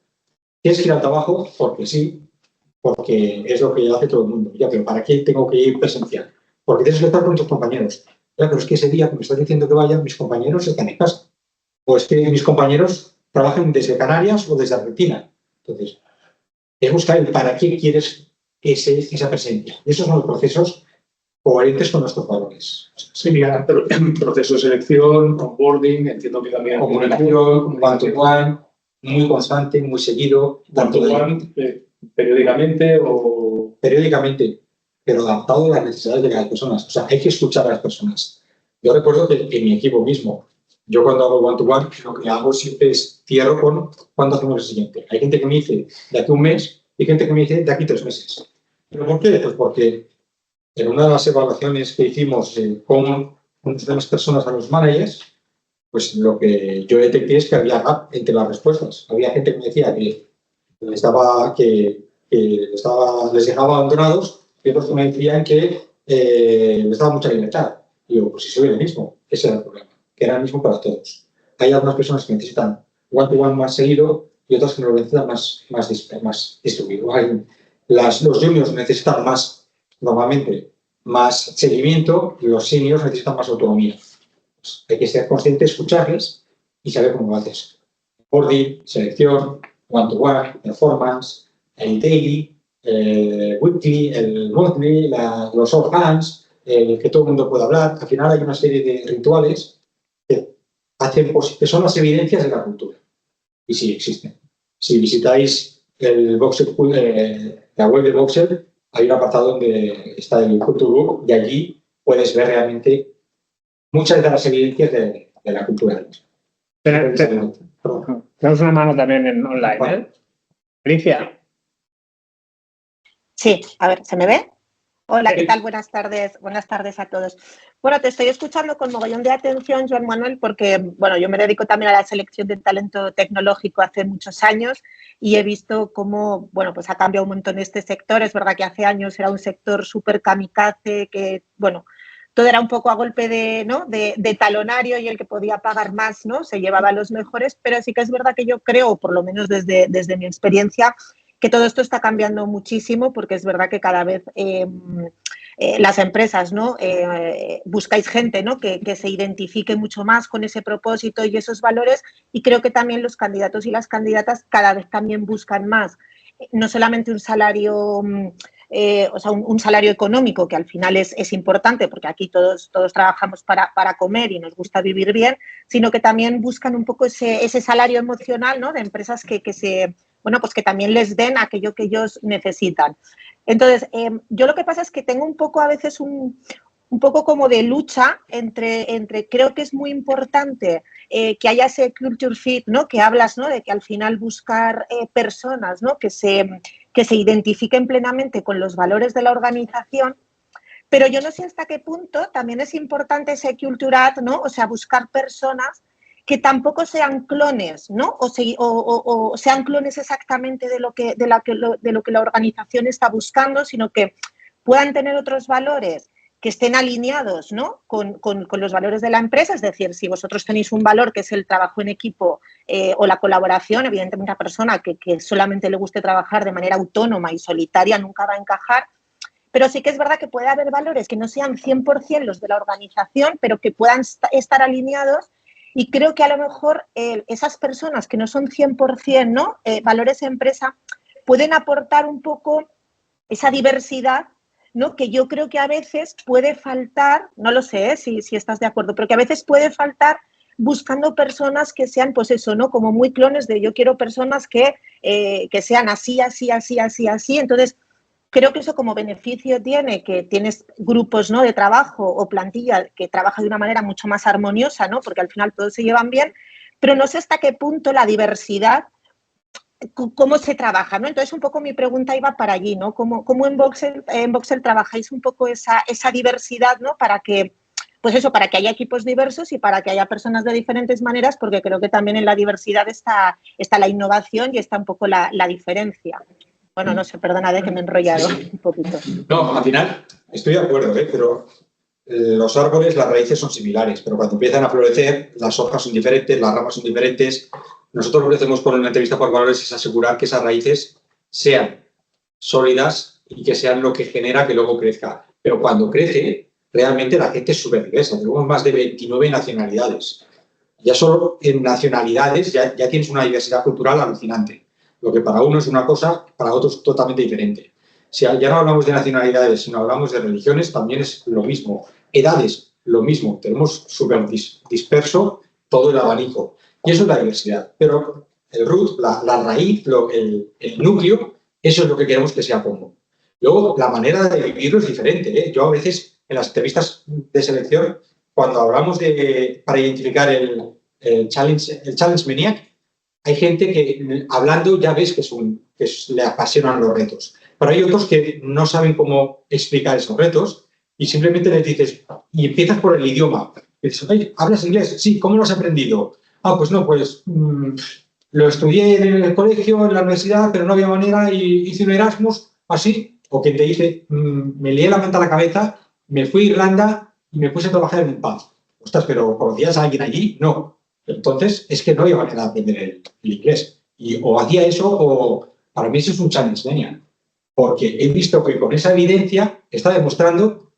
tienes que ir al trabajo porque sí, porque es lo que hace todo el mundo. Ya, pero ¿para qué tengo que ir presencial? Porque tienes que estar con tus compañeros. Ya, pero es que ese día que me estás diciendo que vayan, mis compañeros están en casa. O es que mis compañeros trabajan desde Canarias o desde Argentina. Entonces, es buscar el para qué quieres esa presencia. Esos son los procesos coherentes con nuestros valores. Sería proceso de selección, onboarding, entiendo que también... Comunicación, one-to-one, muy constante, muy seguido. One-to-one, periódicamente o... periódicamente, pero adaptado a las necesidades de cada persona. O sea, hay que escuchar a las personas. Yo recuerdo que en mi equipo mismo, yo cuando hago one-to-one, lo que hago siempre es cierro con cuándo hacemos el siguiente. Hay gente que me dice de aquí a un mes y gente que me dice de aquí 3 meses. ¿Pero por qué? Pues porque en una de las evaluaciones que hicimos con las personas a los managers, pues lo que yo detecté es que había gap entre las respuestas. Había gente que me decía que les dejaba abandonados y otros que me decían que les daba mucha libertad. Y digo, pues si soy el mismo, ese era el problema, que era el mismo para todos. Hay algunas personas que necesitan one-to-one más seguido y otras que lo necesitan más distribuido. Los juniors necesitan normalmente más seguimiento y los seniors necesitan más autonomía. Pues hay que ser consciente, escucharles y saber cómo lo haces. Boarding, selección, one-to-one, performance, el daily, weekly, el monthly, los all hands, que todo el mundo pueda hablar. Al final hay una serie de rituales que son las evidencias de la cultura. Y sí, existen. Si visitáis la web de Voxel, hay un apartado donde está el Culture Book y allí puedes ver realmente muchas de las evidencias de la cultura. Tenemos una mano también en online, ¿eh? Alicia. Sí, a ver, ¿se me ve? Hola, ¿qué tal? Buenas tardes a todos. Bueno, te estoy escuchando con mogollón de atención, Joan Manuel, porque, bueno, yo me dedico también a la selección de talento tecnológico hace muchos años y he visto cómo, bueno, pues ha cambiado un montón este sector. Es verdad que hace años era un sector súper kamikaze, que, bueno, todo era un poco a golpe de talonario y el que podía pagar más, ¿no? Se llevaba a los mejores, pero sí que es verdad que yo creo, por lo menos desde mi experiencia, que todo esto está cambiando muchísimo porque es verdad que cada vez las empresas, ¿no? Buscáis gente, ¿no? que se identifique mucho más con ese propósito y esos valores, y creo que también los candidatos y las candidatas cada vez también buscan más, no solamente un salario, o sea, un salario económico, que al final es importante porque aquí todos trabajamos para comer y nos gusta vivir bien, sino que también buscan un poco ese salario emocional, ¿no? De empresas que también les den aquello que ellos necesitan. Entonces, yo lo que pasa es que tengo un poco a veces un poco como de lucha entre creo que es muy importante que haya ese culture fit, ¿no? Que hablas, ¿no? De que al final buscar personas, ¿no? Que se identifiquen plenamente con los valores de la organización, pero yo no sé hasta qué punto también es importante ese cultural, ¿no? O sea, buscar personas que tampoco sean clones, ¿no? O sean clones exactamente de lo que la organización está buscando, sino que puedan tener otros valores que estén alineados, ¿no? con los valores de la empresa. Es decir, si vosotros tenéis un valor que es el trabajo en equipo o la colaboración, evidentemente una persona que solamente le guste trabajar de manera autónoma y solitaria nunca va a encajar. Pero sí que es verdad que puede haber valores que no sean 100% los de la organización, pero que puedan estar alineados. Y creo que a lo mejor esas personas que no son 100%, ¿no? Valores empresa, pueden aportar un poco esa diversidad, ¿no? Que yo creo que a veces puede faltar, no lo sé, si estás de acuerdo, pero que a veces puede faltar buscando personas que sean, pues eso, ¿no? Como muy clones de yo quiero personas que sean así. Entonces, creo que eso como beneficio tiene que tienes grupos, ¿no? de trabajo o plantilla que trabaja de una manera mucho más armoniosa, ¿no? Porque al final todos se llevan bien, pero no sé hasta qué punto la diversidad, cómo se trabaja, ¿no? Entonces, un poco mi pregunta iba para allí, ¿no? ¿Cómo en Voxel trabajáis un poco esa diversidad, ¿no? Para que haya equipos diversos y para que haya personas de diferentes maneras, porque creo que también en la diversidad está la innovación y está un poco la diferencia. Bueno, no sé, perdona que me he enrollado un poquito. No, al final estoy de acuerdo, pero los árboles, las raíces son similares, pero cuando empiezan a florecer, las hojas son diferentes, las ramas son diferentes. Nosotros lo que hacemos con una entrevista por valores es asegurar que esas raíces sean sólidas y que sean lo que genera que luego crezca. Pero cuando crece, realmente la gente es súper diversa. Tenemos más de 29 nacionalidades. Ya solo en nacionalidades ya tienes una diversidad cultural alucinante. Lo que para uno es una cosa, para otro es totalmente diferente. Si ya no hablamos de nacionalidades, sino hablamos de religiones, también es lo mismo. Edades, lo mismo. Tenemos súper disperso todo el abanico. Y eso es la diversidad. Pero el root, la raíz, el núcleo, eso es lo que queremos que sea común. Luego, la manera de vivirlo es diferente, ¿eh? Yo a veces, en las entrevistas de selección, cuando hablamos para identificar el challenge maniac, hay gente que hablando ya ves que le apasionan los retos. Pero hay otros que no saben cómo explicar esos retos y simplemente les dices, y empiezas por el idioma. Y dices, "Oye, ¿hablas inglés? Sí, ¿cómo lo has aprendido? Ah, pues no, pues lo estudié en el colegio, en la universidad, pero no había manera y hice un Erasmus, así. O quien te dice, me lié la manta a la cabeza, me fui a Irlanda y me puse a trabajar en un pub. Ostras, pero ¿conocías a alguien allí? No. Entonces, es que no había manera de aprender el inglés. Y o hacía eso o para mí eso es un challenge maniac. Porque he visto que con esa evidencia está demostrando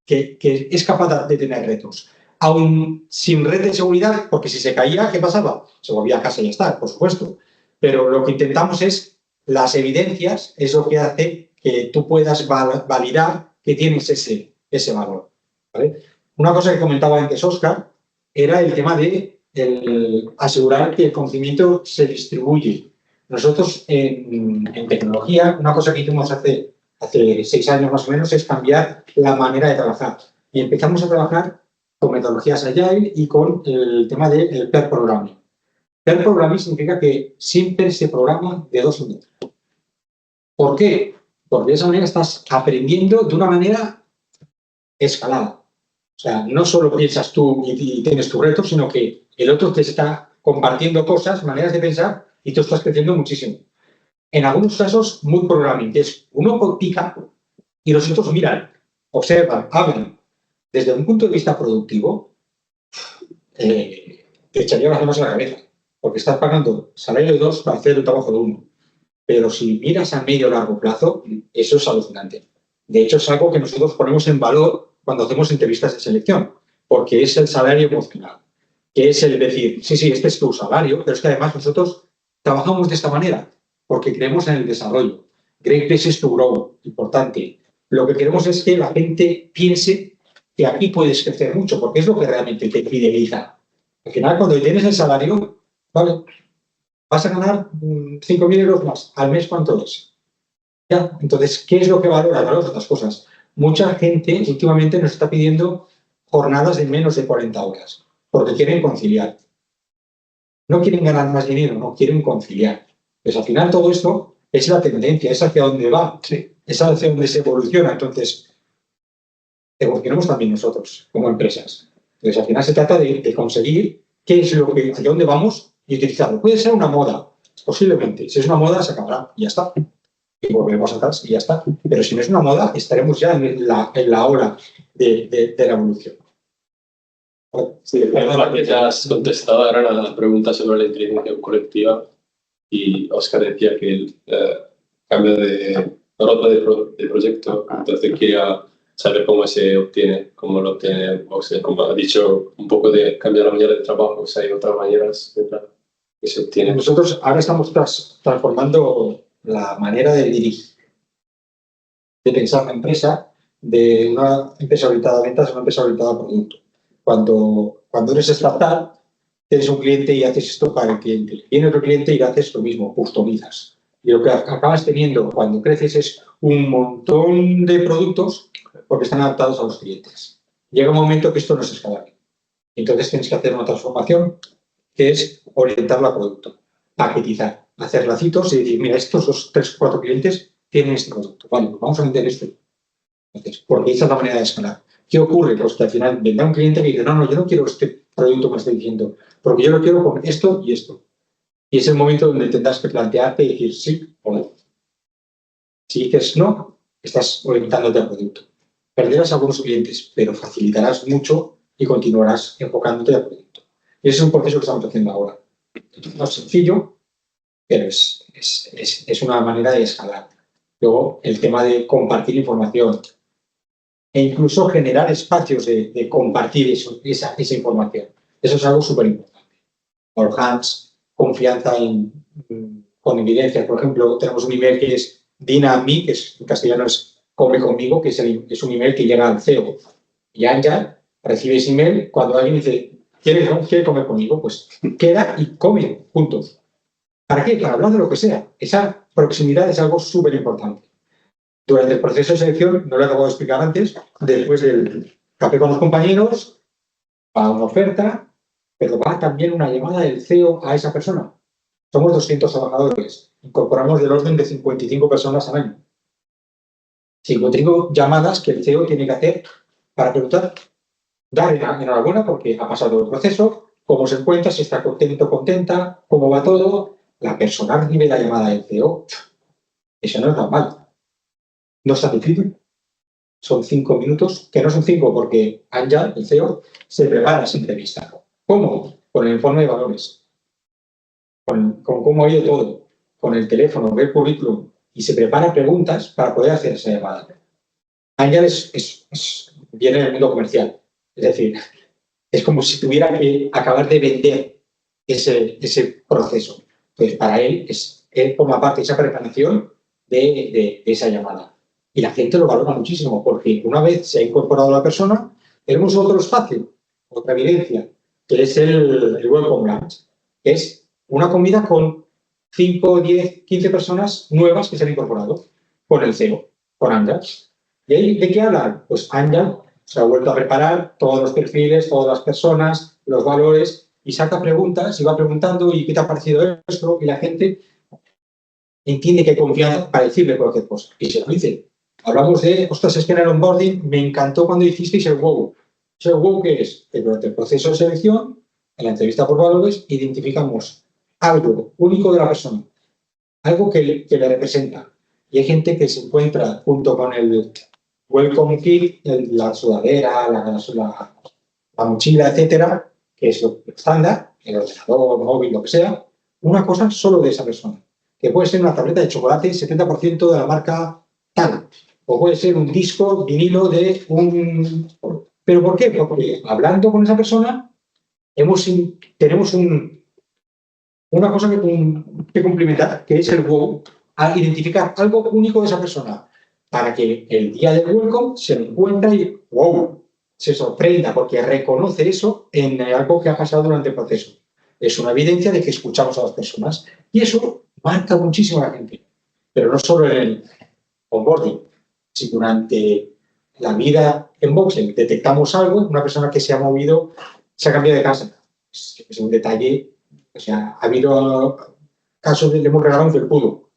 que es capaz de tener retos. Aún sin red de seguridad, porque si se caía, ¿qué pasaba? Se volvía a casa y ya está, por supuesto. Pero lo que intentamos es, las evidencias, es lo que hace que tú puedas validar que tienes ese valor. ¿Vale? Una cosa que comentaba antes Óscar era el tema de asegurar que el conocimiento se distribuye. Nosotros en tecnología, una cosa que hicimos hace 6 años más o menos es cambiar la manera de trabajar. Y empezamos a trabajar con metodologías Agile y con el tema del pair programming. Pair programming significa que siempre se programa de 2 en 2. ¿Por qué? Porque de esa manera estás aprendiendo de una manera escalada. O sea, no solo piensas tú y tienes tus retos, sino que el otro te está compartiendo cosas, maneras de pensar, y tú estás creciendo muchísimo. En algunos casos, muy programming, que es uno pica y los otros miran, observan, hablan. Desde un punto de vista productivo, te echaría las manos a la cabeza, porque estás pagando salario de 2 para hacer el trabajo de 1. Pero si miras a medio o largo plazo, eso es alucinante. De hecho, es algo que nosotros ponemos en valor cuando hacemos entrevistas de selección, porque es el salario emocional, que es el decir, sí, este es tu salario, pero es que además nosotros trabajamos de esta manera, porque creemos en el desarrollo. Great Places to Grow, importante. Lo que queremos es que la gente piense que aquí puedes crecer mucho, porque es lo que realmente te fideliza. Al final, cuando tienes el salario, vale, vas a ganar 5.000 euros más. ¿Al mes cuánto es? ¿Ya? Entonces, ¿qué es lo que valora? Valora otras cosas. Mucha gente últimamente nos está pidiendo jornadas de menos de 40 horas, porque quieren conciliar. No quieren ganar más dinero, no, quieren conciliar. Pues al final todo esto es la tendencia, es hacia dónde va, es hacia dónde se evoluciona. Entonces, evolucionamos también nosotros como empresas. Entonces, al final se trata de conseguir qué es lo que, hacia dónde vamos y utilizarlo. Puede ser una moda, posiblemente. Si es una moda, se acabará y ya está. Y volvemos atrás y ya está. Pero si no es una moda, estaremos ya en la hora de la evolución. Sí, que te has contestado ahora la pregunta sobre la inteligencia colectiva y Óscar decía que el cambio de rota de proyecto, entonces quería saber cómo se obtiene, cómo lo obtiene Óscar, como ha dicho, un poco de cambiar la manera de trabajo, o sea, hay otras maneras que se obtiene. Nosotros ahora estamos transformando la manera de dirigir, de pensar la empresa, de una empresa orientada a ventas a una empresa orientada a producto. Cuando eres startup, tienes un cliente y haces esto para el cliente. Viene otro cliente y haces lo mismo, customizas. Y lo que acabas teniendo cuando creces es un montón de productos porque están adaptados a los clientes. Llega un momento que esto no es escalable. Entonces tienes que hacer una transformación que es orientarlo a producto, paquetizar, hacer lacitos y decir, mira, estos 3 o 4 clientes tienen este producto. Vale, pues vamos a vender esto. Entonces, porque esa es la manera de escalar. ¿Qué ocurre? Pues que al final vendrá un cliente que dice, no, yo no quiero este producto que me estoy diciendo, porque yo lo quiero con esto y esto. Y es el momento donde tendrás que plantearte y decir sí o no. Si dices no, estás orientándote al producto. Perderás algunos clientes, pero facilitarás mucho y continuarás enfocándote al producto. Y ese es un proceso que estamos haciendo ahora. No es sencillo, pero es una manera de escalar. Luego, el tema de compartir información e incluso generar espacios de compartir esa información. Eso es algo súper importante. All hands, confianza con evidencias. Por ejemplo, tenemos un email que es Dina-me, que en castellano es come conmigo, que es un email que llega al CEO. Y Anja recibe ese email cuando alguien dice, ¿quiere comer conmigo? Pues queda y come juntos. ¿Para qué? Para hablar de lo que sea. Esa proximidad es algo súper importante. Durante el proceso de selección, no lo acabo de explicar antes, después del café con los compañeros, va una oferta, pero va también una llamada del CEO a esa persona. Somos 200 trabajadores, incorporamos del orden de 55 personas al año. 55 llamadas que el CEO tiene que hacer para preguntar, darle enhorabuena porque ha pasado el proceso, cómo se encuentra, si está contento, contenta, cómo va todo. La persona recibe la llamada del CEO. Eso no es normal. No está difícil. Son 5 minutos, que no son 5 porque Anja, el CEO, se prepara esa entrevista. ¿Cómo? Con el informe de valores, con cómo ha ido todo, con el teléfono, ve el currículum y se prepara preguntas para poder hacer esa llamada. Anja viene del mundo comercial, es decir, es como si tuviera que acabar de vender ese proceso. Entonces, para él, él forma parte de esa preparación de esa llamada. Y la gente lo valora muchísimo, porque una vez se ha incorporado la persona, tenemos otro espacio, otra evidencia, que es el Welcome Lunch, que es una comida con 5, 10, 15 personas nuevas que se han incorporado, con el CEO, con Anja. ¿Y ahí de qué hablan? Pues Anja se ha vuelto a preparar todos los perfiles, todas las personas, los valores, y saca preguntas y va preguntando, ¿y qué te ha parecido esto? Y la gente entiende que hay confianza para decirle cualquier cosa. Y se lo dice. Hablamos de, ostras, es que en el onboarding me encantó cuando hicisteis el wow. ¿El wow qué es? Que durante el proceso de selección, en la entrevista por valores, identificamos algo único de la persona, algo que le representa. Y hay gente que se encuentra junto con el Welcome Kit, la sudadera, la mochila, etcétera, que es lo estándar, el ordenador, móvil, lo que sea, una cosa solo de esa persona, que puede ser una tableta de chocolate 70% de la marca tal, o puede ser un disco vinilo de un... ¿Pero por qué? Porque hablando con esa persona tenemos una cosa que complementar, que es el wow, a identificar algo único de esa persona, para que el día del welcome se lo encuentre y wow, se sorprenda, porque reconoce eso en algo que ha pasado durante el proceso. Es una evidencia de que escuchamos a las personas y eso marca muchísimo a la gente, pero no solo en el onboarding, si durante la vida en Voxel detectamos algo, una persona que se ha movido, se ha cambiado de casa. Es un detalle, o sea, ha habido casos de le hemos regalado un felpudo.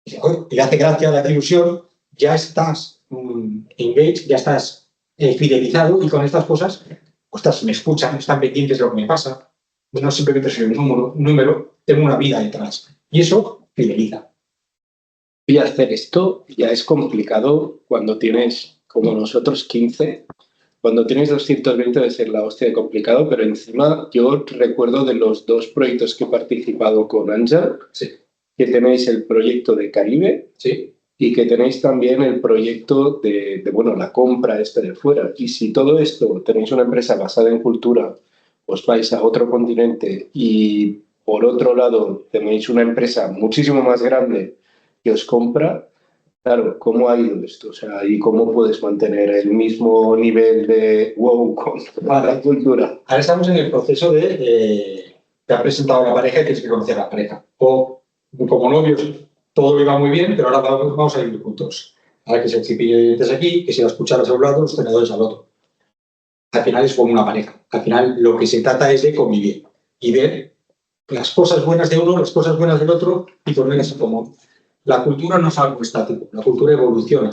Y le hace gracia, le hace ilusión, ya estás engaged, ya estás fidelizado y con estas cosas, ostras, me escuchan, están pendientes de lo que me pasa. No simplemente soy un número, tengo una vida detrás. Y eso fideliza. Y hacer esto ya es complicado cuando tienes, como nosotros, 15. Cuando tienes 220 debe ser la hostia de complicado, pero encima yo recuerdo de los 2 proyectos que he participado con Anja, sí, que tenéis el proyecto de Caribe, sí, y que tenéis también el proyecto de la compra de fuera. Y si todo esto tenéis una empresa basada en cultura, os vais a otro continente y por otro lado tenéis una empresa muchísimo más grande que os compra, claro, ¿cómo ha ido esto? O sea, ¿y cómo puedes mantener el mismo nivel de wow con la cultura? Ahora estamos en el proceso de te ha presentado la pareja y tienes que conocer a la pareja. O como novios todo iba muy bien, pero ahora vamos a vivir juntos. Ahora que se cepille de dientes aquí, que si las cucharas a un lado, los tenedores al otro. Al final es como una pareja. Al final lo que se trata es de convivir y ver las cosas buenas de uno, las cosas buenas del otro y ponerlas en común. La cultura no es algo estático, la cultura evoluciona.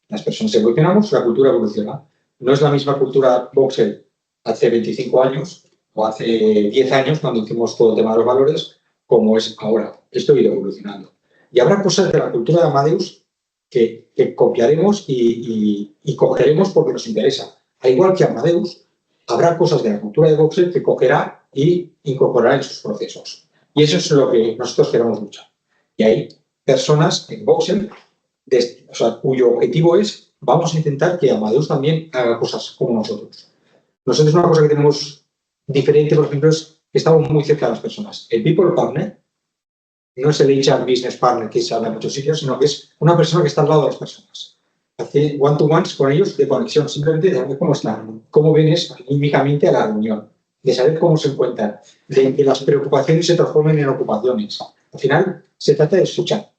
Las personas evolucionamos, la cultura evoluciona. No es la misma cultura Voxel hace 25 años o hace 10 años cuando hicimos todo el tema de los valores, como es ahora. Esto ha ido evolucionando. Y habrá cosas de la cultura de Amadeus que copiaremos y cogeremos porque nos interesa. Al igual que Amadeus, habrá cosas de la cultura de Voxel que cogerá y incorporará en sus procesos. Y eso es lo que nosotros queremos mucho. Y hay personas en Voxel cuyo objetivo es, vamos a intentar que Amadeus también haga cosas como nosotros. Nosotros una cosa que tenemos diferente, por ejemplo, es que estamos muy cerca de las personas. El People Partner no es el HR Business Partner que se habla en muchos sitios, sino que es una persona que está al lado de las personas. Hace one-to-ones con ellos de conexión, simplemente de saber cómo están, cómo vienes anímicamente a la reunión, de saber cómo se encuentran, de que las preocupaciones se transformen en ocupaciones. Al final, se trata de escuchar.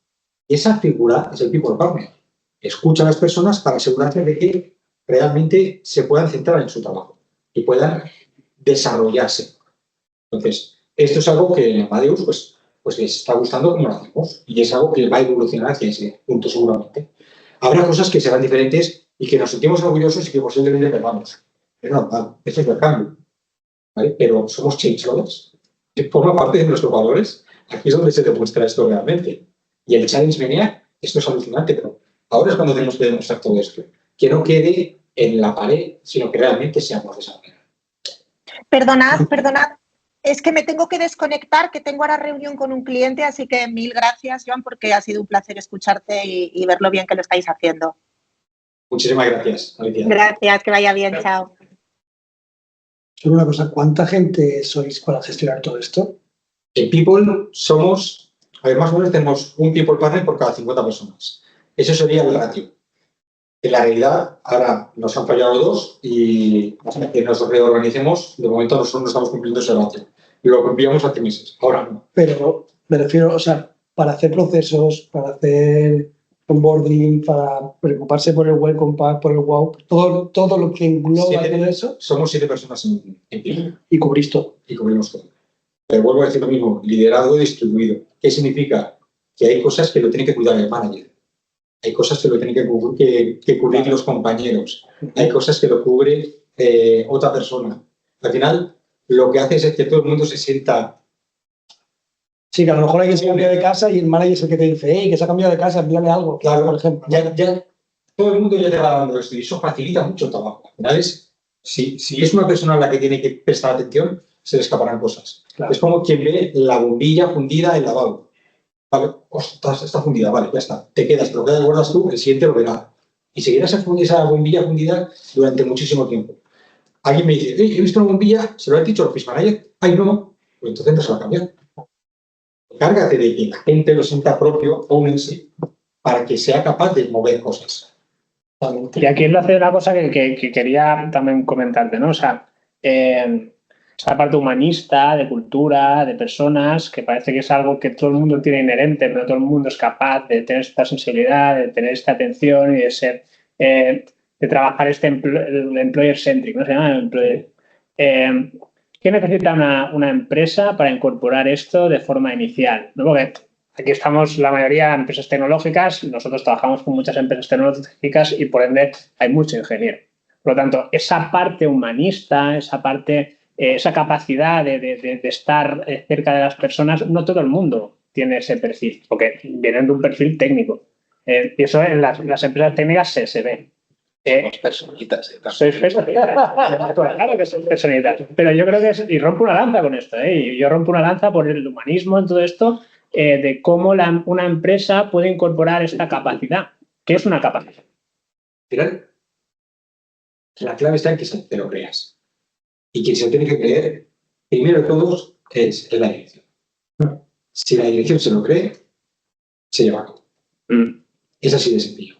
Y esa figura es el People Partner. escucha a las personas para asegurarse de que realmente se puedan centrar en su trabajo y puedan desarrollarse. Entonces, esto es algo que en Amadeus pues les está gustando como lo hacemos y es algo que va a evolucionar hacia ese punto seguramente. Habrá cosas que serán diferentes y que nos sentimos orgullosos y que posiblemente perdamos. Es normal, eso es el cambio. ¿Vale? Pero somos change lovers, que forma parte de nuestros valores. Aquí es donde se demuestra esto realmente. Y el Challenge Mania, esto es alucinante, pero ahora es cuando tenemos que demostrar todo esto. Que no quede en la pared, sino que realmente seamos de esa manera. Perdonad. Es que me tengo que desconectar, que tengo ahora reunión con un cliente, así que mil gracias, Joan, porque ha sido un placer escucharte y ver lo bien que lo estáis haciendo. Muchísimas gracias, Alicia. Gracias, que vaya bien, chao. Solo una cosa, ¿cuánta gente sois para gestionar todo esto? En People somos, más o menos tenemos un People Partner por cada 50 personas. Eso sería el ratio. En la realidad, ahora nos han fallado 2 y hasta que nos reorganicemos, de momento nosotros no estamos cumpliendo ese ratio. Lo cumplíamos hace meses, ahora no. Pero me refiero, o sea, para hacer procesos, para hacer onboarding, para preocuparse por el welcome pack, por el wow, todo lo que engloba todo eso. Somos 7 personas en People. Y cubrís todo. Y cubrimos todo. Pero vuelvo a decir lo mismo, liderado y distribuido. ¿Qué significa? Que hay cosas que lo tiene que cuidar el manager. Hay cosas que lo tienen que cubrir los compañeros. Hay cosas que lo cubre otra persona. Al final, lo que hace es que todo el mundo se sienta... Sí, que a lo mejor hay que se cambia de casa y el manager es el que te dice, hey, que se ha cambiado de casa, envíame algo. Claro, por ejemplo. Ya, todo el mundo ya te va dando esto y eso facilita mucho el trabajo. Al final si es una persona a la que tiene que prestar atención, se le escaparán cosas. Claro. Es como quien ve la bombilla fundida en la lavabo. Vale, ostras, está fundida, vale, ya está. Te quedas, pero que guardas tú, el siguiente lo verá. Y seguirás esa bombilla fundida durante muchísimo tiempo. Alguien me dice, hey, he visto una bombilla, se lo ha dicho el office manager. Ay, no, pues entonces no se va a cambiar. Cárgate de que la gente lo sienta propio, únense, para que sea capaz de mover cosas. Y aquí él hace una cosa que quería también comentarte, ¿no? O sea, esa parte humanista, de cultura, de personas, que parece que es algo que todo el mundo tiene inherente, pero todo el mundo es capaz de tener esta sensibilidad, de tener esta atención y de ser, de trabajar el employer-centric, ¿no? Se llama ¿qué necesita una empresa para incorporar esto de forma inicial? ¿No? Porque aquí estamos la mayoría de empresas tecnológicas, nosotros trabajamos con muchas empresas tecnológicas y por ende hay mucho ingeniero. Por lo tanto, esa parte humanista, esa parte... esa capacidad de estar cerca de las personas, no todo el mundo tiene ese perfil, porque vienen de un perfil técnico. Y eso en las empresas técnicas se ve. Somos personitas. Sois personitas. Claro que sois personitas. Pero yo creo que y rompo una lanza con esto. Y yo rompo una lanza por el humanismo en todo esto, de cómo una empresa puede incorporar esta capacidad. ¿Qué es una capacidad? Final, la clave está en que te lo creas. Y quien se lo tiene que creer, primero de todos, es la dirección. Si la dirección se lo cree, se lleva a cabo. Es así de sencillo.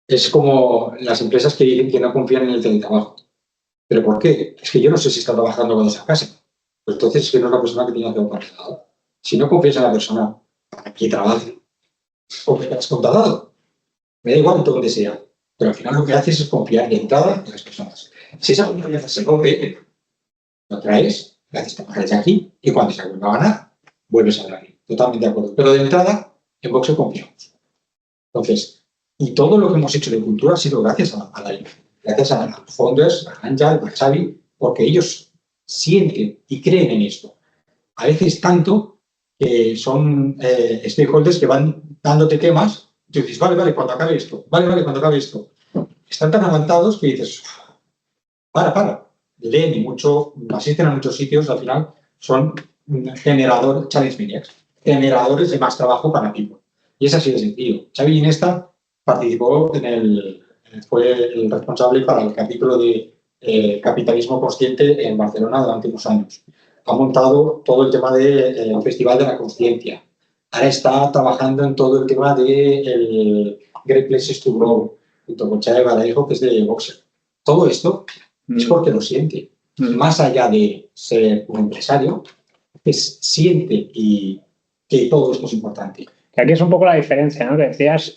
Es como las empresas que dicen que no confían en el teletrabajo. ¿Pero por qué? Es que yo no sé si está trabajando cuando está en casa. Pues entonces es que no es la persona que tiene que hacer un contratado. Si no confías en la persona para que trabaje, o que has contratado, me da igual donde sea. Pero al final lo que haces es confiar de entrada en las personas. Si esa confianza se rompe, lo traes, le haces trabajar desde aquí y cuando se vuelva a ganar, vuelves a ganar. Totalmente de acuerdo. Pero de entrada, en Voxer confiamos. Entonces, y todo lo que hemos hecho de cultura ha sido gracias a la gracias a los founders, a Ángel, a Xavi, porque ellos sienten y creen en esto. A veces tanto que son stakeholders que van dándote temas y tú dices, vale, cuando acabe esto, vale, cuando acabe esto. Están tan avanzados que dices, para. Leen y asisten a muchos sitios, al final son generadores, challenge maniacs, generadores de más trabajo para People. Y es así de sencillo. Xavi Iniesta participó fue el responsable para el capítulo de capitalismo consciente en Barcelona durante unos años. Ha montado todo el tema del Festival de la Consciencia. Ahora está trabajando en todo el tema del Great Places to Grow, junto con Xavi Barajo, que es de Voxer. Todo esto es porque lo siente. Más allá de ser un empresario, siente y que todo esto es importante. Que aquí es un poco la diferencia, ¿no? Que decías,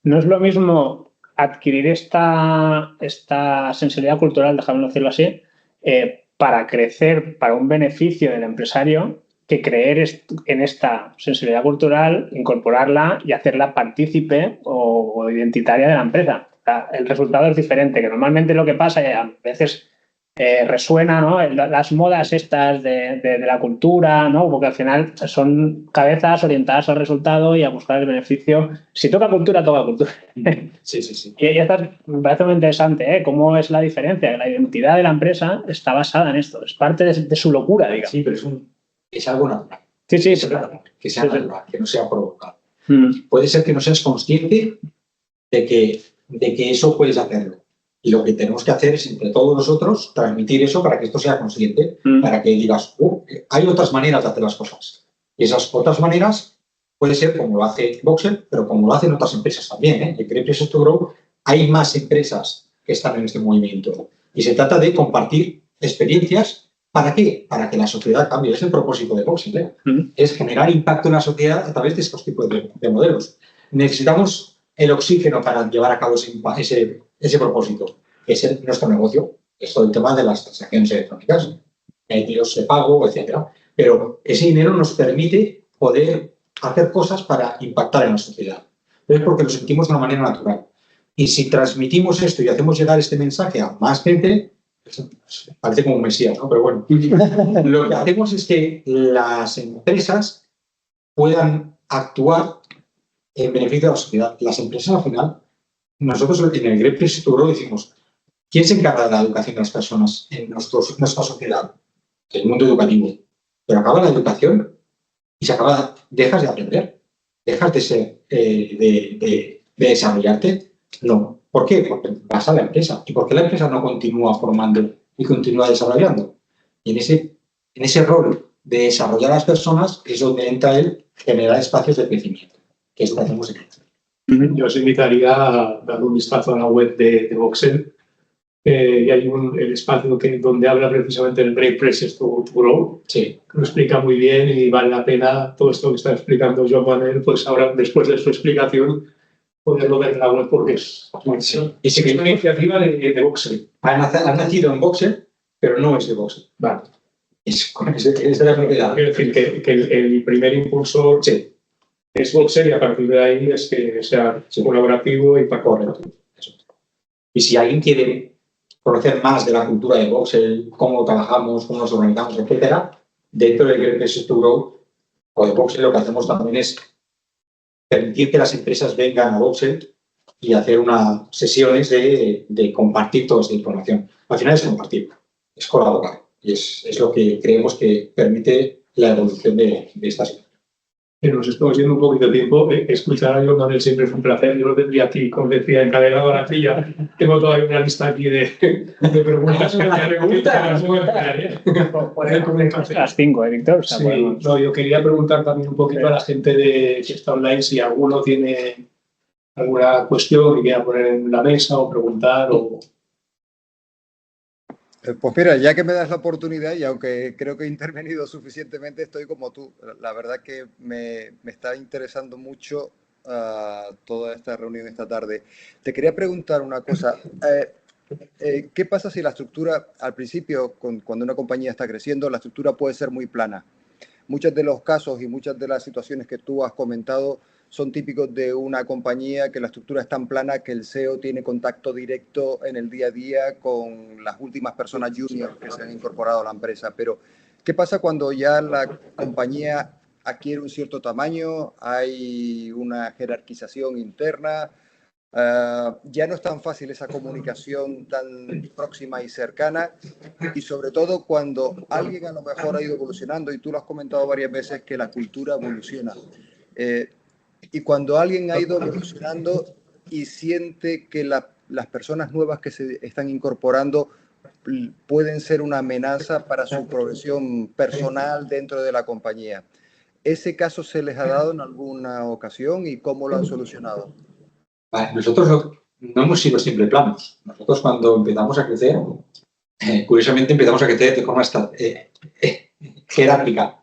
no es lo mismo adquirir esta sensibilidad cultural, déjame decirlo así, para crecer, para un beneficio del empresario, que creer en esta sensibilidad cultural, incorporarla y hacerla partícipe o identitaria de la empresa. O sea, el resultado es diferente, que normalmente lo que pasa, y a veces resuena, ¿no?, las modas estas de la cultura, ¿no?, porque al final son cabezas orientadas al resultado y a buscar el beneficio. Si toca cultura, toca cultura. Sí. Y esta me parece muy interesante, ¿cómo es la diferencia? La identidad de la empresa está basada en esto, es parte de su locura, digamos. Sí, pero es algo natural. Sí, que sea natural, que no sea provocado. Puede ser que no seas consciente de que eso puedes hacerlo. Y lo que tenemos que hacer es, entre todos nosotros, transmitir eso para que esto sea consciente, para que digas, hay otras maneras de hacer las cosas. Y esas otras maneras puede ser como lo hace Voxel, pero como lo hacen otras empresas también. En Great Places to Grow hay más empresas que están en este movimiento. Y se trata de compartir experiencias. ¿Para qué? Para que la sociedad cambie. Es el propósito de Voxel. Es generar impacto en la sociedad a través de estos tipos de modelos. Necesitamos el oxígeno para llevar a cabo ese propósito, que es nuestro negocio. Es todo el tema de las transacciones electrónicas, medios de pago, etc. Pero ese dinero nos permite poder hacer cosas para impactar en la sociedad. Es porque lo sentimos de una manera natural. Y si transmitimos esto y hacemos llegar este mensaje a más gente, parece como un mesías, ¿no? Pero bueno, lo que hacemos es que las empresas puedan actuar en beneficio de la sociedad. Las empresas, al final, nosotros en el Great Places to Grow decimos, ¿quién se encarga de la educación de las personas en nuestra sociedad? El mundo educativo. Pero acaba la educación y dejas de aprender, dejas de desarrollarte. No. ¿Por qué? Porque vas a la empresa. ¿Y por qué la empresa no continúa formando y continúa desarrollando? Y en ese rol de desarrollar a las personas es donde entra el generar espacios de crecimiento, que es lo que hacemos aquí. Yo os invitaría a dar un vistazo a la web de Voxel. Y hay el espacio donde habla precisamente del Great Places to Grow, que lo explica muy bien y vale la pena todo esto que está explicando Joan Manuel, pues ahora, después de su explicación, poderlo ver en la web porque es una iniciativa de Voxel. Ha nacido en Voxel, pero no es de Voxel. Vale. Es de la propiedad. Quiero decir que el primer impulsor es Voxel y a partir de ahí es que sea colaborativo y para correcto. Y si alguien quiere conocer más de la cultura de Voxel, cómo trabajamos, cómo nos organizamos, etcétera, dentro de Great Places to Grow o de Voxel, lo que hacemos también es permitir que las empresas vengan a Voxel y hacer unas sesiones de compartir toda esta información. Al final es compartir, es colaborar. Y es lo que creemos que permite la evolución de esta situación. Nos estamos yendo un poquito de tiempo. Escuchar a Joan Manuel siempre es un placer. Yo lo tendría aquí, como decía, encadenado a la silla. Tengo todavía una lista aquí de preguntas. Las 5, Víctor. O sea, sí, no, yo quería preguntar también un poquito a la gente que está online si alguno tiene alguna cuestión que quiera poner en la mesa o preguntar. Pues mira, ya que me das la oportunidad y aunque creo que he intervenido suficientemente, estoy como tú. La verdad que me está interesando mucho toda esta reunión esta tarde. Te quería preguntar una cosa. ¿Qué pasa si la estructura, al principio, cuando una compañía está creciendo, la estructura puede ser muy plana? Muchos de los casos y muchas de las situaciones que tú has comentado son típicos de una compañía que la estructura es tan plana que el CEO tiene contacto directo en el día a día con las últimas personas junior que se han incorporado a la empresa. Pero, ¿qué pasa cuando ya la compañía adquiere un cierto tamaño, hay una jerarquización interna, ya no es tan fácil esa comunicación tan próxima y cercana, y sobre todo cuando alguien a lo mejor ha ido evolucionando, y tú lo has comentado varias veces que la cultura evoluciona, y cuando alguien ha ido evolucionando y siente que las personas nuevas que se están incorporando pueden ser una amenaza para su progresión personal dentro de la compañía, ¿ese caso se les ha dado en alguna ocasión y cómo lo han solucionado? Vale, nosotros no hemos sido siempre planos. Nosotros cuando empezamos a crecer, curiosamente empezamos a crecer de forma jerárquica.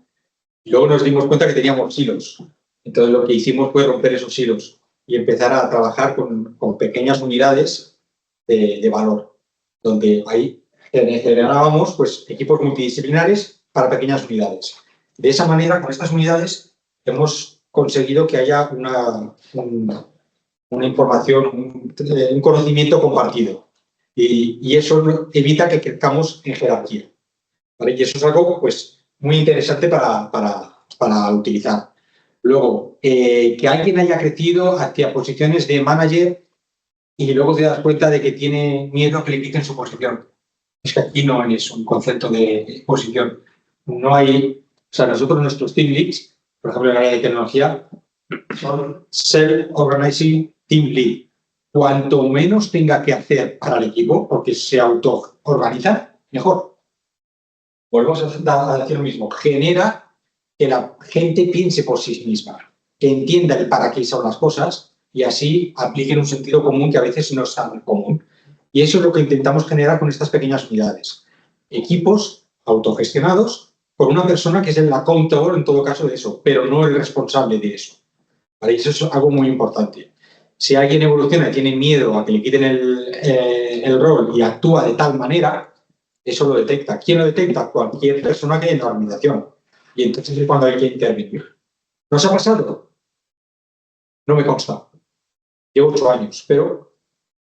Luego nos dimos cuenta que teníamos silos. Entonces lo que hicimos fue romper esos silos y empezar a trabajar con pequeñas unidades de valor, donde ahí generábamos pues, equipos multidisciplinares para pequeñas unidades. De esa manera, con estas unidades, hemos conseguido que haya una información, un conocimiento compartido. Y eso evita que crezcamos en jerarquía. ¿Vale? Y eso es algo pues, muy interesante para utilizar. Luego, que alguien haya crecido hacia posiciones de manager y luego te das cuenta de que tiene miedo que le quiten su posición. Es que aquí no es un concepto de posición. No hay... O sea, nosotros, nuestros team leads, por ejemplo, en el área de tecnología, son self-organizing team lead. Cuanto menos tenga que hacer para el equipo, porque se auto-organiza, mejor. Volvemos a decir lo mismo. Genera que la gente piense por sí misma, que entienda el para qué son las cosas y así apliquen un sentido común que a veces no es tan común. Y eso es lo que intentamos generar con estas pequeñas unidades. Equipos autogestionados por una persona que es el accountable en todo caso de eso, pero no el responsable de eso. ¿Vale? Y eso es algo muy importante. Si alguien evoluciona y tiene miedo a que le quiten el rol y actúa de tal manera, eso lo detecta. ¿Quién lo detecta? Cualquier persona que haya en la organización. Y entonces es cuando hay que intervenir. ¿Nos ha pasado? No me consta. Llevo 8 años, pero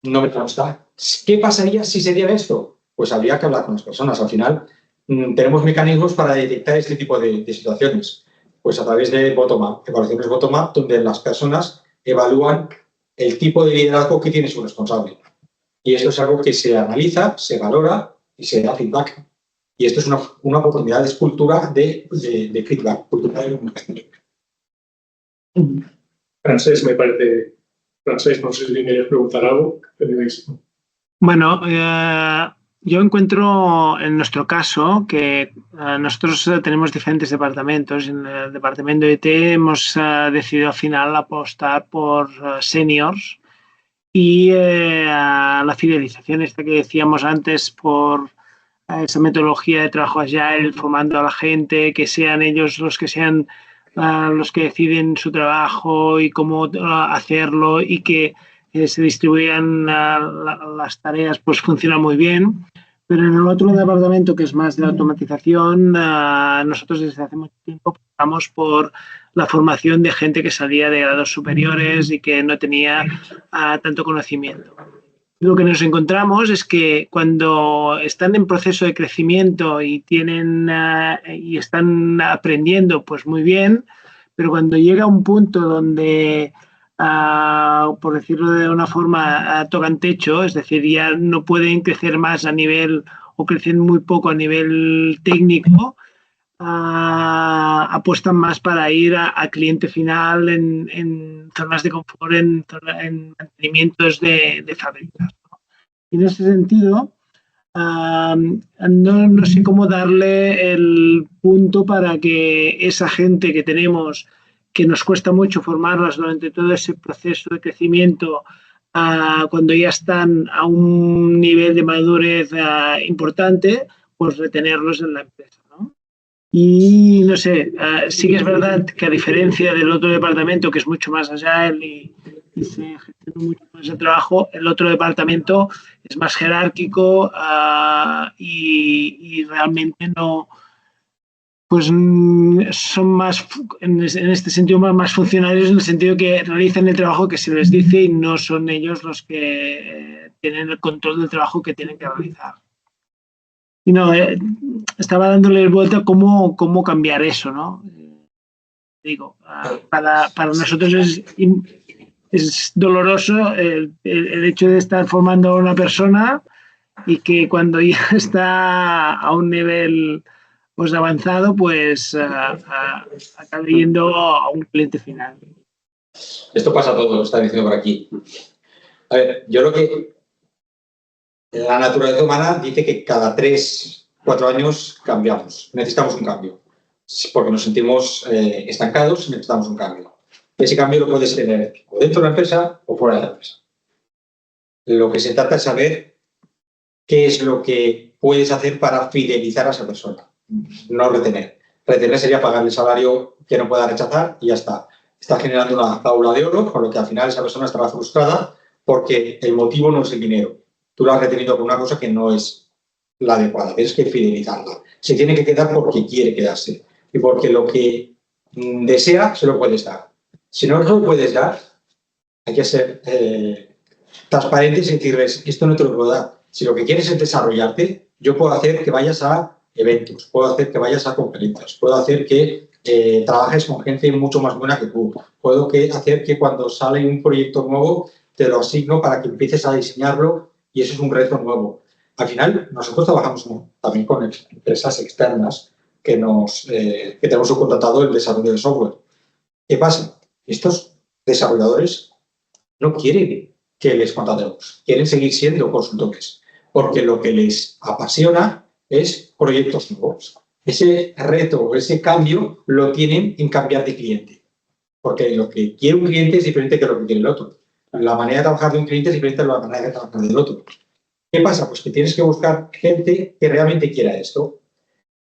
no me consta. ¿Qué pasaría si se diera esto? Pues habría que hablar con las personas. Al final, tenemos mecanismos para detectar este tipo de situaciones. Pues a través de bottom-up, evaluaciones bottom-up, donde las personas evalúan el tipo de liderazgo que tiene su responsable. Y esto es algo que se analiza, se valora y se da feedback. Y esto es una oportunidad, es cultura de feedback, cultura de comunicación. Francés, me parece. Francés, no sé si querías preguntar algo. Bueno, yo encuentro en nuestro caso que nosotros tenemos diferentes departamentos. En el departamento de IT hemos decidido al final apostar por seniors y la fidelización esta que decíamos antes por esa metodología de trabajo agile, formando a la gente, que sean ellos los que sean los que deciden su trabajo y cómo hacerlo y que se distribuyan las tareas, pues funciona muy bien. Pero en el otro departamento, que es más de la automatización, nosotros desde hace mucho tiempo pasamos por la formación de gente que salía de grados superiores y que no tenía tanto conocimiento. Lo que nos encontramos es que cuando están en proceso de crecimiento y y están aprendiendo, pues muy bien, pero cuando llega un punto donde, por decirlo de una forma, tocan techo, es decir, ya no pueden crecer más a nivel o crecen muy poco a nivel técnico, apuestan más para ir a cliente final en zonas de confort, en mantenimientos de fábricas, ¿no? Y en ese sentido, no sé cómo darle el punto para que esa gente que tenemos, que nos cuesta mucho formarlas durante todo ese proceso de crecimiento, cuando ya están a un nivel de madurez importante, pues retenerlos en la empresa, ¿no? Y no sé, sí que es verdad que a diferencia del otro departamento, que es mucho más agile y se gestiona mucho más el trabajo, el otro departamento es más jerárquico y realmente no, pues son más, en este sentido, más funcionarios, en el sentido que realizan el trabajo que se les dice y no son ellos los que tienen el control del trabajo que tienen que realizar. Y no, estaba dándole vuelta a cómo cambiar eso, ¿no? Digo, para nosotros es doloroso el hecho de estar formando a una persona y que cuando ya está a un nivel pues avanzado, pues acabe yendo a un cliente final. Esto pasa todo, lo está diciendo por aquí. A ver, yo creo que la naturaleza humana dice que cada 3-4 años cambiamos, necesitamos un cambio, porque nos sentimos estancados y necesitamos un cambio. Ese cambio lo puedes tener o dentro de la empresa o fuera de la empresa. Lo que se trata es saber qué es lo que puedes hacer para fidelizar a esa persona, no retener. Retener sería pagarle el salario que no pueda rechazar y ya está. está generando una jaula de oro, con lo que al final esa persona estará frustrada porque el motivo no es el dinero. Tú la has retenido por una cosa que no es la adecuada, tienes que fidelizarla. Se tiene que quedar porque quiere quedarse y porque lo que desea se lo puedes dar. Si no se lo puedes dar, hay que ser transparentes y decirles, esto no te lo puedo dar. Si lo que quieres es desarrollarte, yo puedo hacer que vayas a eventos, puedo hacer que vayas a conferencias, puedo hacer que trabajes con gente mucho más buena que tú, puedo hacer que cuando sale un proyecto nuevo te lo asigno para que empieces a diseñarlo y eso es un reto nuevo. Al final, nosotros trabajamos también con empresas externas que tenemos subcontratado el desarrollo de software. ¿Qué pasa? Estos desarrolladores no quieren que les contratemos, quieren seguir siendo consultores, porque lo que les apasiona es proyectos nuevos. Ese reto o ese cambio lo tienen en cambiar de cliente, porque lo que quiere un cliente es diferente que lo que quiere el otro. La manera de trabajar de un cliente es diferente a la manera de trabajar del otro. ¿Qué pasa? Pues que tienes que buscar gente que realmente quiera esto.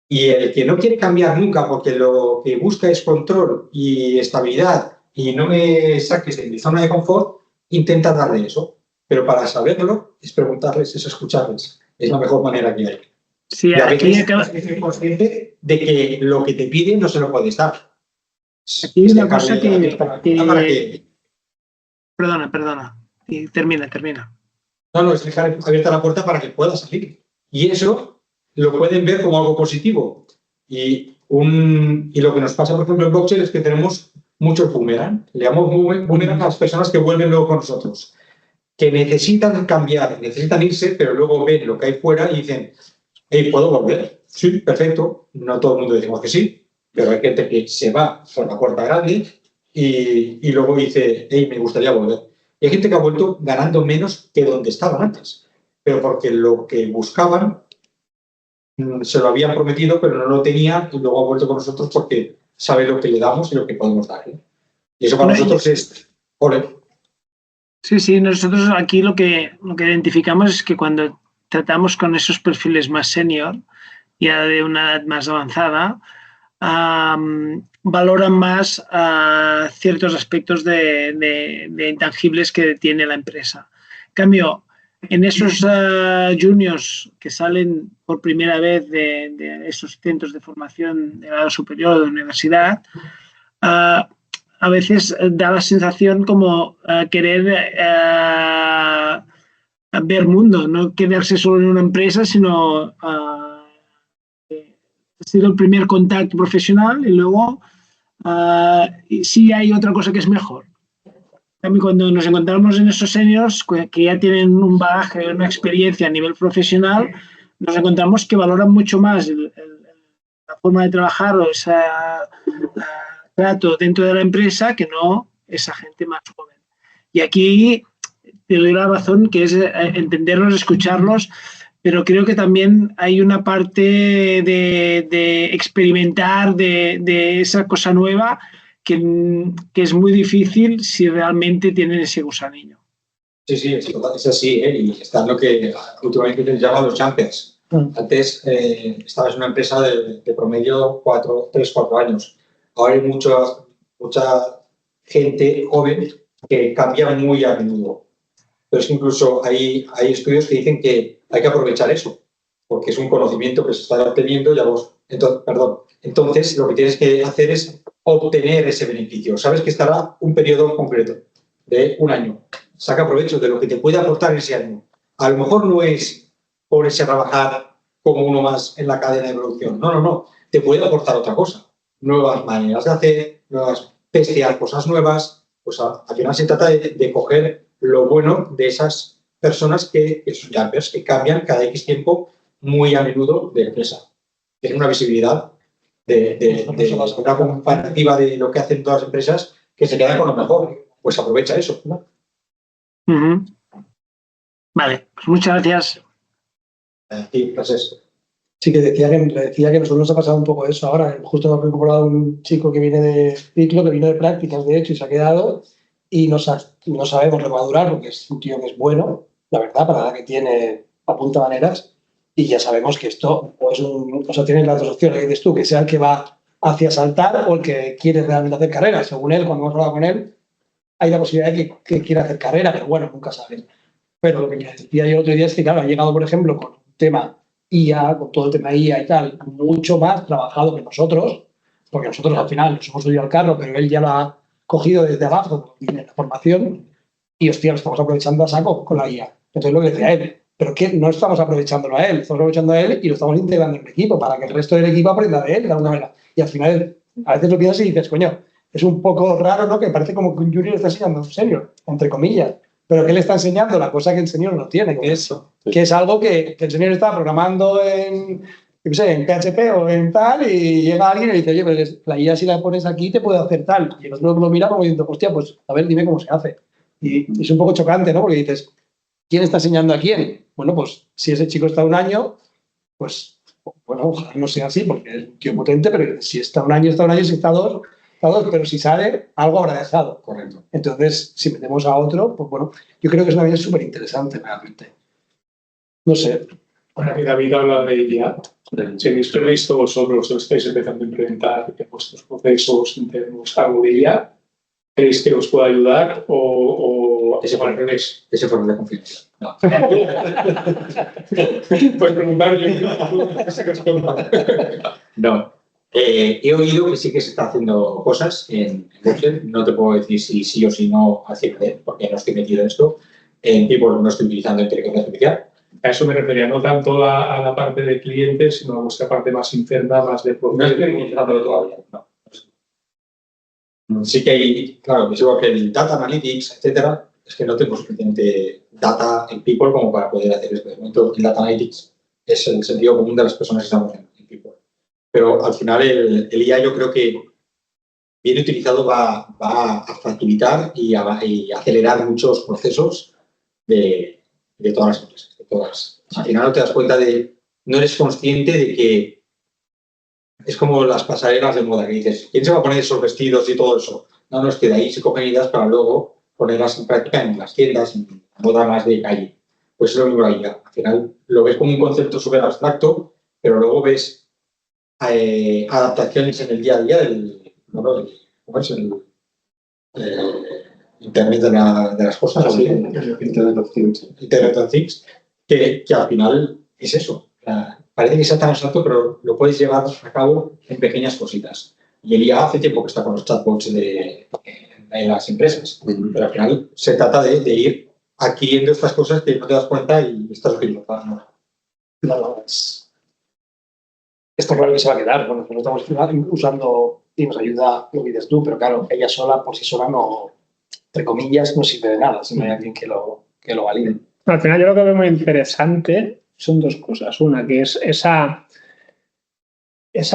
Y el que no quiere cambiar nunca porque lo que busca es control y estabilidad y no me saques de mi zona de confort, intenta darle eso. Pero para saberlo es preguntarles, es escucharles. Es la mejor manera que hay. Sí, y a veces acaba... es consciente de que lo que te piden no se lo puedes dar. Aquí hay una cosa que... Perdona. Y termina. No, es dejar abierta la puerta para que pueda salir. Y eso lo pueden ver como algo positivo. Y lo que nos pasa, por ejemplo, en Voxel es que tenemos muchos boomerang. Le llamamos boomerang a las personas que vuelven luego con nosotros. Que necesitan cambiar, necesitan irse, pero luego ven lo que hay fuera y dicen, hey, ¿puedo volver? Sí, perfecto. No todo el mundo decimos que sí, pero hay gente que se va por la puerta grande y luego dice, hey, me gustaría volver. Y hay gente que ha vuelto ganando menos que donde estaban antes, pero porque lo que buscaban se lo habían prometido, pero no lo tenían y luego ha vuelto con nosotros porque sabe lo que le damos y lo que podemos darle. Y eso para nosotros es... Sí, nosotros aquí lo que identificamos es que cuando tratamos con esos perfiles más senior, ya de una edad más avanzada, valoran más ciertos aspectos de intangibles que tiene la empresa. En cambio, en esos juniors que salen por primera vez de esos centros de formación de grado superior de universidad, a veces da la sensación como querer ver mundo, no quedarse solo en una empresa, sino ha sido el primer contacto profesional y luego sí hay otra cosa que es mejor. También cuando nos encontramos en esos seniors que ya tienen un bagaje, una experiencia a nivel profesional, nos encontramos que valoran mucho más la forma de trabajar o ese trato dentro de la empresa que no esa gente más joven. Y aquí te doy la razón, que es entenderlos, escucharlos, pero creo que también hay una parte de experimentar de esa cosa nueva que es muy difícil si realmente tienen ese gusanillo. Sí, es así, y está en lo que últimamente se llama los jumpers. Antes estabas en una empresa de promedio 3-4 años. Ahora hay mucha gente joven que cambia muy a menudo. Pero es que incluso hay estudios que dicen que hay que aprovechar eso, porque es un conocimiento que se está obteniendo. Entonces, lo que tienes que hacer es obtener ese beneficio. Sabes que estará un periodo concreto de un año. Saca provecho de lo que te puede aportar ese año. A lo mejor no es ponerse a trabajar como uno más en la cadena de producción. No. Te puede aportar otra cosa. Nuevas maneras de hacer, testear cosas nuevas. Pues al final se trata de coger lo bueno de esas personas que son jumpers, que cambian cada X tiempo muy a menudo de empresa. Tienen una visibilidad de una comparativa de lo que hacen todas las empresas que se quedan con lo mejor. Pues aprovecha eso, ¿no? Vale, pues muchas gracias. Sí, gracias. Sí, que decía que a nosotros nos ha pasado un poco eso ahora. Justo nos ha incorporado un chico que viene de ciclo, que vino de prácticas, de hecho, y se ha quedado y no sabemos lo que va a durar, porque es un tío que es bueno, la verdad, para la que tiene, apunta maneras, y ya sabemos que esto tiene las dos opciones que dices tú, que sea el que va hacia saltar o el que quiere realmente hacer carrera. Según él, cuando hemos hablado con él, hay la posibilidad de que quiera hacer carrera, pero bueno, nunca sabes. Pero lo que me decía yo el otro día es que, claro, ha llegado, por ejemplo, con un tema IA, con todo el tema IA y tal, mucho más trabajado que nosotros, porque nosotros al final nos hemos subido al carro, pero él ya lo ha cogido desde abajo, tiene la formación, y hostia, lo estamos aprovechando a saco con la IA. Entonces lo que decía él, pero que no estamos aprovechándolo a él, estamos aprovechando a él y lo estamos integrando en el equipo para que el resto del equipo aprenda de él de alguna manera. Y al final, a veces lo piensas y dices, coño, es un poco raro, ¿no? Que parece como que un junior está enseñando un senior, entre comillas. Pero que le está enseñando la cosa que el senior no tiene, que es algo que el senior está programando en PHP o en tal, y llega alguien y le dice, oye, pero la IA si la pones aquí te puede hacer tal. Y el otro lo mira como diciendo, hostia, pues a ver, dime cómo se hace. Y es un poco chocante, ¿no? Porque dices, ¿quién está enseñando a quién? Bueno, pues si ese chico está un año, pues bueno, ojalá no sea así, porque es un tío potente, pero si está un año, si está dos, pero si sale, algo habrá dejado. Correcto. Entonces, si metemos a otro, pues bueno, yo creo que es una vida súper interesante realmente. No sé. Ahora que David habla de IA, si habéis previsto vosotros o estáis empezando a implementar en vuestros procesos internos algo de IA, ¿creéis que os pueda ayudar o ese al revés? Ese fue de confianza. No. Pues preguntar yo. No. He oído que sí que se está haciendo cosas en Google. No te puedo decir si sí o si no al 100%, porque no estoy metido en esto. En People no estoy utilizando inteligencia artificial. A eso me refería, no tanto a la parte de clientes, sino a vuestra parte más interna, más de proceso. No estoy utilizándolo todavía, no. Sí que hay, claro, que es igual que el Data Analytics, etcétera, es que no tengo suficiente data en People como para poder hacer esto. De momento, el Data Analytics es el sentido común de las personas que estamos en People. Pero al final el IA yo creo que bien utilizado va a facilitar y a acelerar muchos procesos de todas las empresas. De todas. Al final no te das cuenta no eres consciente de que es como las pasarelas de moda que dices, ¿quién se va a poner esos vestidos y todo eso? No, es que de ahí se cogen ideas para luego ponerlas en práctica en las tiendas, en moda más de calle. Pues es lo mismo ahí. Al final lo ves como un concepto súper abstracto, pero luego ves adaptaciones en el día a día ¿cómo es? El Internet de las cosas. Sí, Internet of Things. Internet of Things, que al final es eso. Parece que sea tan abstracto, pero lo puedes llevar a cabo en pequeñas cositas. Y el IA hace tiempo que está con los chatbots en las empresas, pero al final se trata de ir adquiriendo estas cosas que no te das cuenta y estás utilizando. Claro, esto es raro que se va a quedar. Bueno, nosotros estamos usando y nos ayuda lo que dices tú, pero claro, ella sola, por sí sola, no, entre comillas, no sirve de nada si no hay alguien que lo valide. Al final yo lo que veo muy interesante son dos cosas. Una, que es esa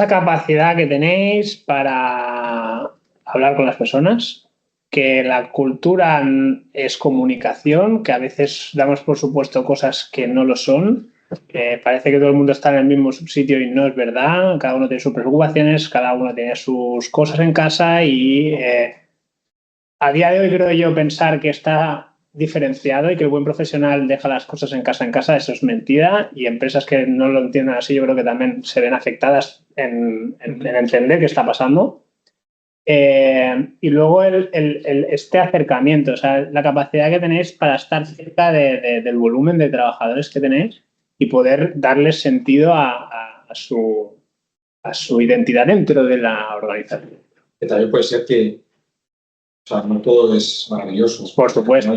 capacidad que tenéis para hablar con las personas, que la cultura es comunicación, que a veces damos por supuesto cosas que no lo son. Parece que todo el mundo está en el mismo sitio y no es verdad. Cada uno tiene sus preocupaciones, cada uno tiene sus cosas en casa y a día de hoy creo yo pensar que está diferenciado y que el buen profesional deja las cosas en casa, eso es mentira, y empresas que no lo entiendan así yo creo que también se ven afectadas en entender qué está pasando. Y luego este acercamiento, o sea, la capacidad que tenéis para estar cerca del volumen de trabajadores que tenéis y poder darles sentido a su identidad dentro de la organización. Que también puede ser que no todo es maravilloso. Por supuesto. No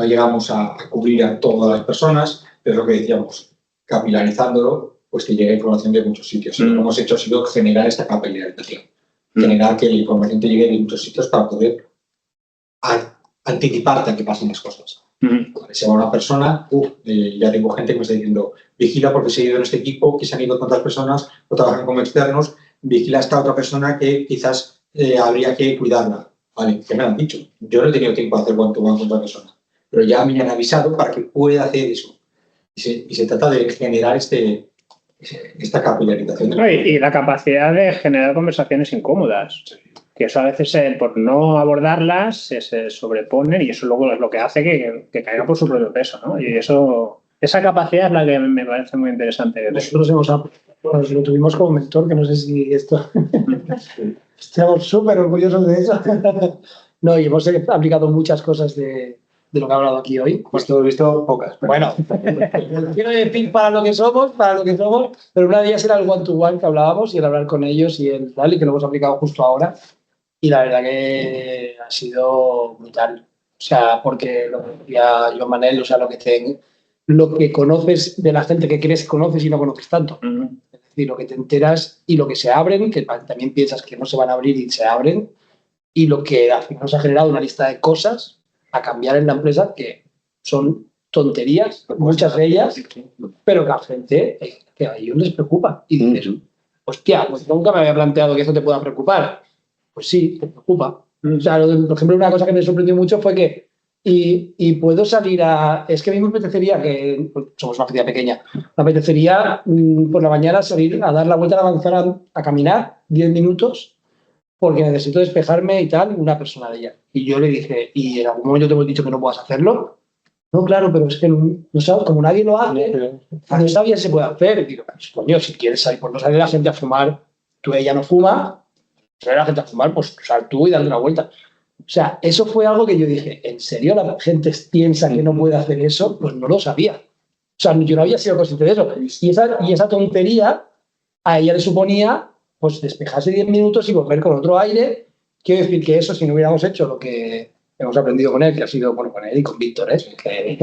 llegamos a cubrir a todas las personas, pero lo que decíamos, capilarizándolo, pues que llegue información de muchos sitios. Lo que hemos hecho ha sido generar esta capilarización. Generar que la información te llegue de muchos sitios para poder anticiparte a que pasen las cosas. Se va una persona, ya tengo gente que me está diciendo, vigila porque se ha ido en este equipo, que se han ido con otras personas o trabajan como externos, vigila a esta otra persona que quizás habría que cuidarla. Vale, ¿qué me han dicho? Yo no he tenido tiempo de hacer one-to-one con otra persona, pero ya me han avisado para que pueda hacer eso. Y se trata de generar esta capilarización. Y la capacidad de generar conversaciones incómodas. Sí. Que eso a veces, por no abordarlas, se sobreponen y eso luego es lo que hace que caiga por su propio peso, ¿no? Y esa capacidad es la que me parece muy interesante. Nosotros hemos Pues lo tuvimos como mentor, que no sé si esto... Estamos súper orgullosos de eso. No, y hemos aplicado muchas cosas de lo que he hablado aquí hoy. Pues todo visto pocas. Bueno, quiero decir para lo que somos, pero una de ellas era el one-to-one que hablábamos y el hablar con ellos y el tal, y que lo hemos aplicado justo ahora. Y la verdad que ha sido brutal. O sea, porque lo que decía Joan Manel, o sea, lo que conoces de la gente que crees que conoces y no conoces tanto. Es decir, lo que te enteras y lo que se abren, que también piensas que no se van a abrir y se abren, y lo que al final nos ha generado una lista de cosas a cambiar en la empresa que son tonterías, muchas de ellas, pero que a la gente que a ellos les preocupa. Y dices, hostia, pues nunca me había planteado que eso te pueda preocupar. Pues sí, te preocupa. O sea, por ejemplo, una cosa que me sorprendió mucho fue que y puedo salir a... Es que a mí me apetecería, que pues, somos una oficina pequeña, me apetecería por la mañana salir a dar la vuelta a la manzana a caminar 10 minutos porque necesito despejarme y tal, una persona de ella. Y yo le dije, ¿y en algún momento te hemos dicho que no puedas hacerlo? No, claro, pero es que no sabes, como nadie lo hace, no sabía si se puede hacer. Y digo, pues, coño, si quieres salir, pues no sale la gente a fumar, ella no fuma, sale la gente a fumar, pues sal tú y dale una vuelta. O sea, eso fue algo que yo dije, ¿en serio la gente piensa que no puede hacer eso? Pues no lo sabía. O sea, yo no había sido consciente de eso. Y esa tontería a ella le suponía pues despejarse 10 minutos y volver con otro aire. Quiero decir que eso, si no hubiéramos hecho lo que hemos aprendido con él, que ha sido, bueno, con él y con Víctor, que,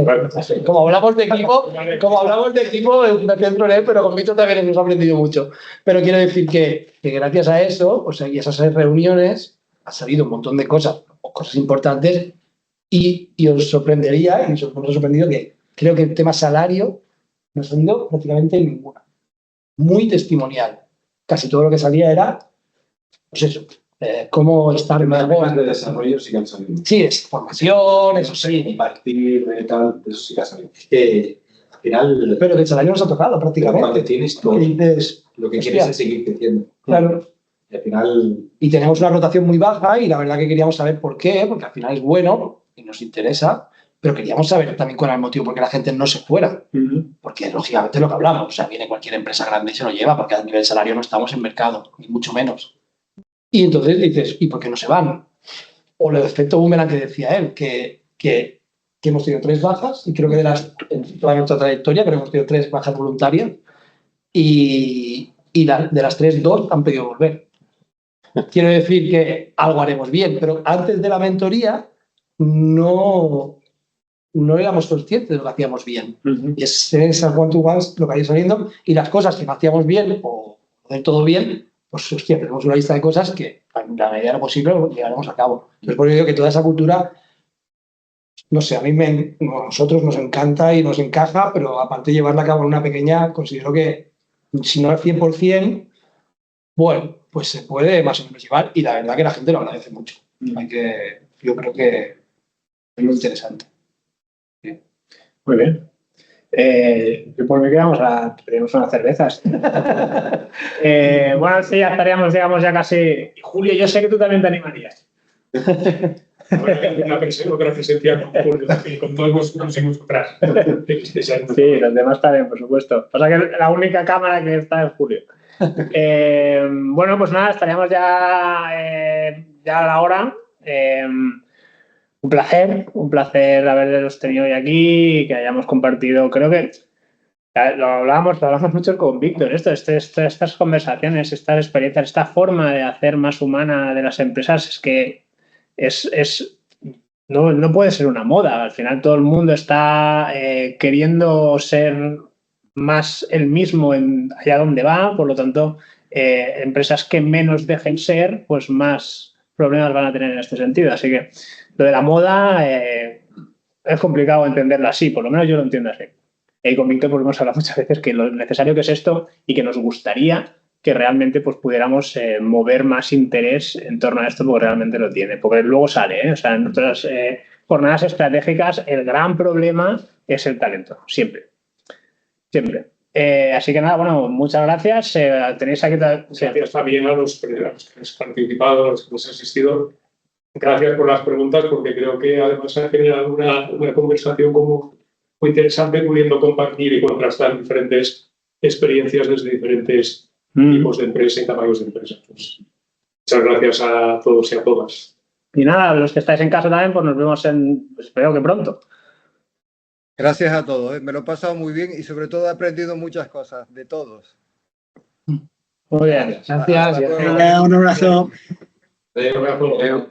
como hablamos de equipo, me centro en él, pero con Víctor también hemos aprendido mucho. Pero quiero decir que gracias a eso, pues, y esas reuniones, ha salido un montón de cosas, o cosas importantes, y os sorprendería, y nos ha sorprendido que creo que el tema salario no ha salido prácticamente ninguna. Muy testimonial. Casi todo lo que salía era, pues eso, cómo estar mejor. De desarrollo sí que han salido. Sí, es formación, eso sí. Compartir, tal, eso sí que ha salido. Al final... Pero el salario nos ha tocado prácticamente. Cuando tienes todo, lo que quieres es seguir creciendo. Claro. Y al final... Y tenemos una rotación muy baja y la verdad que queríamos saber por qué, porque al final es bueno y nos interesa, pero queríamos saber también cuál era el motivo por qué la gente no se fuera. Porque, lógicamente, lo que hablamos, o sea, viene cualquier empresa grande y se lo lleva, porque a nivel salario no estamos en mercado, ni mucho menos. Y entonces dices, ¿y por qué no se van? O el efecto boomerang que decía él, que hemos tenido 3 bajas, y creo que en toda nuestra trayectoria, pero hemos tenido 3 bajas voluntarias, y de las 3, 2 han pedido volver. Quiero decir que algo haremos bien, pero antes de la mentoría no éramos conscientes de lo que hacíamos bien. Y es esas one-to-ones lo que ha ido saliendo, y las cosas que no hacíamos bien o del todo bien, pues hostia, tenemos una lista de cosas que en la medida de lo posible llevaremos a cabo. Entonces, por eso digo que toda esa cultura, no sé, a nosotros nos encanta y nos encaja, pero aparte de llevarla a cabo en una pequeña, considero que si no al 100%, bueno, pues se puede más o menos llevar, y la verdad que la gente lo agradece mucho. Yo creo que es muy interesante. Muy bien. Por mí pedimos unas cervezas. Bueno, sí, ya estaríamos, digamos, ya casi. Julio, yo sé que tú también te animarías. Una presencia con todos nos encontramos. Sí, los demás también, por supuesto. Pasa que la única cámara que está es Julio. Bueno, pues nada, estaríamos ya a la hora. Un placer haberos tenido hoy aquí y que hayamos compartido. Creo que lo hablamos mucho con Víctor, estas conversaciones, estas experiencias, esta forma de hacer más humana de las empresas es que no puede ser una moda. Al final todo el mundo está queriendo ser más el mismo allá donde va, por lo tanto, empresas que menos dejen ser, pues más problemas van a tener en este sentido. Así que lo de la moda es complicado entenderlo así, por lo menos yo lo entiendo así. Y con Víctor pues, hemos hablado muchas veces que lo necesario que es esto y que nos gustaría que realmente pues, pudiéramos mover más interés en torno a esto porque realmente lo tiene. Porque luego sale, O sea, en nuestras jornadas estratégicas el gran problema es el talento, siempre. Así que nada, bueno, muchas gracias. Tenéis aquí... Gracias también a los que habéis participado, a los que hemos asistido. Gracias por las preguntas, porque creo que además ha generado una conversación como muy interesante, pudiendo compartir y contrastar diferentes experiencias desde diferentes tipos de empresa y tamaños de empresa. Pues, muchas gracias a todos y a todas. Y nada, los que estáis en casa también, pues nos vemos espero que pronto. Gracias a todos, me lo he pasado muy bien y sobre todo he aprendido muchas cosas de todos. Muy bien, gracias. Un abrazo. Adiós.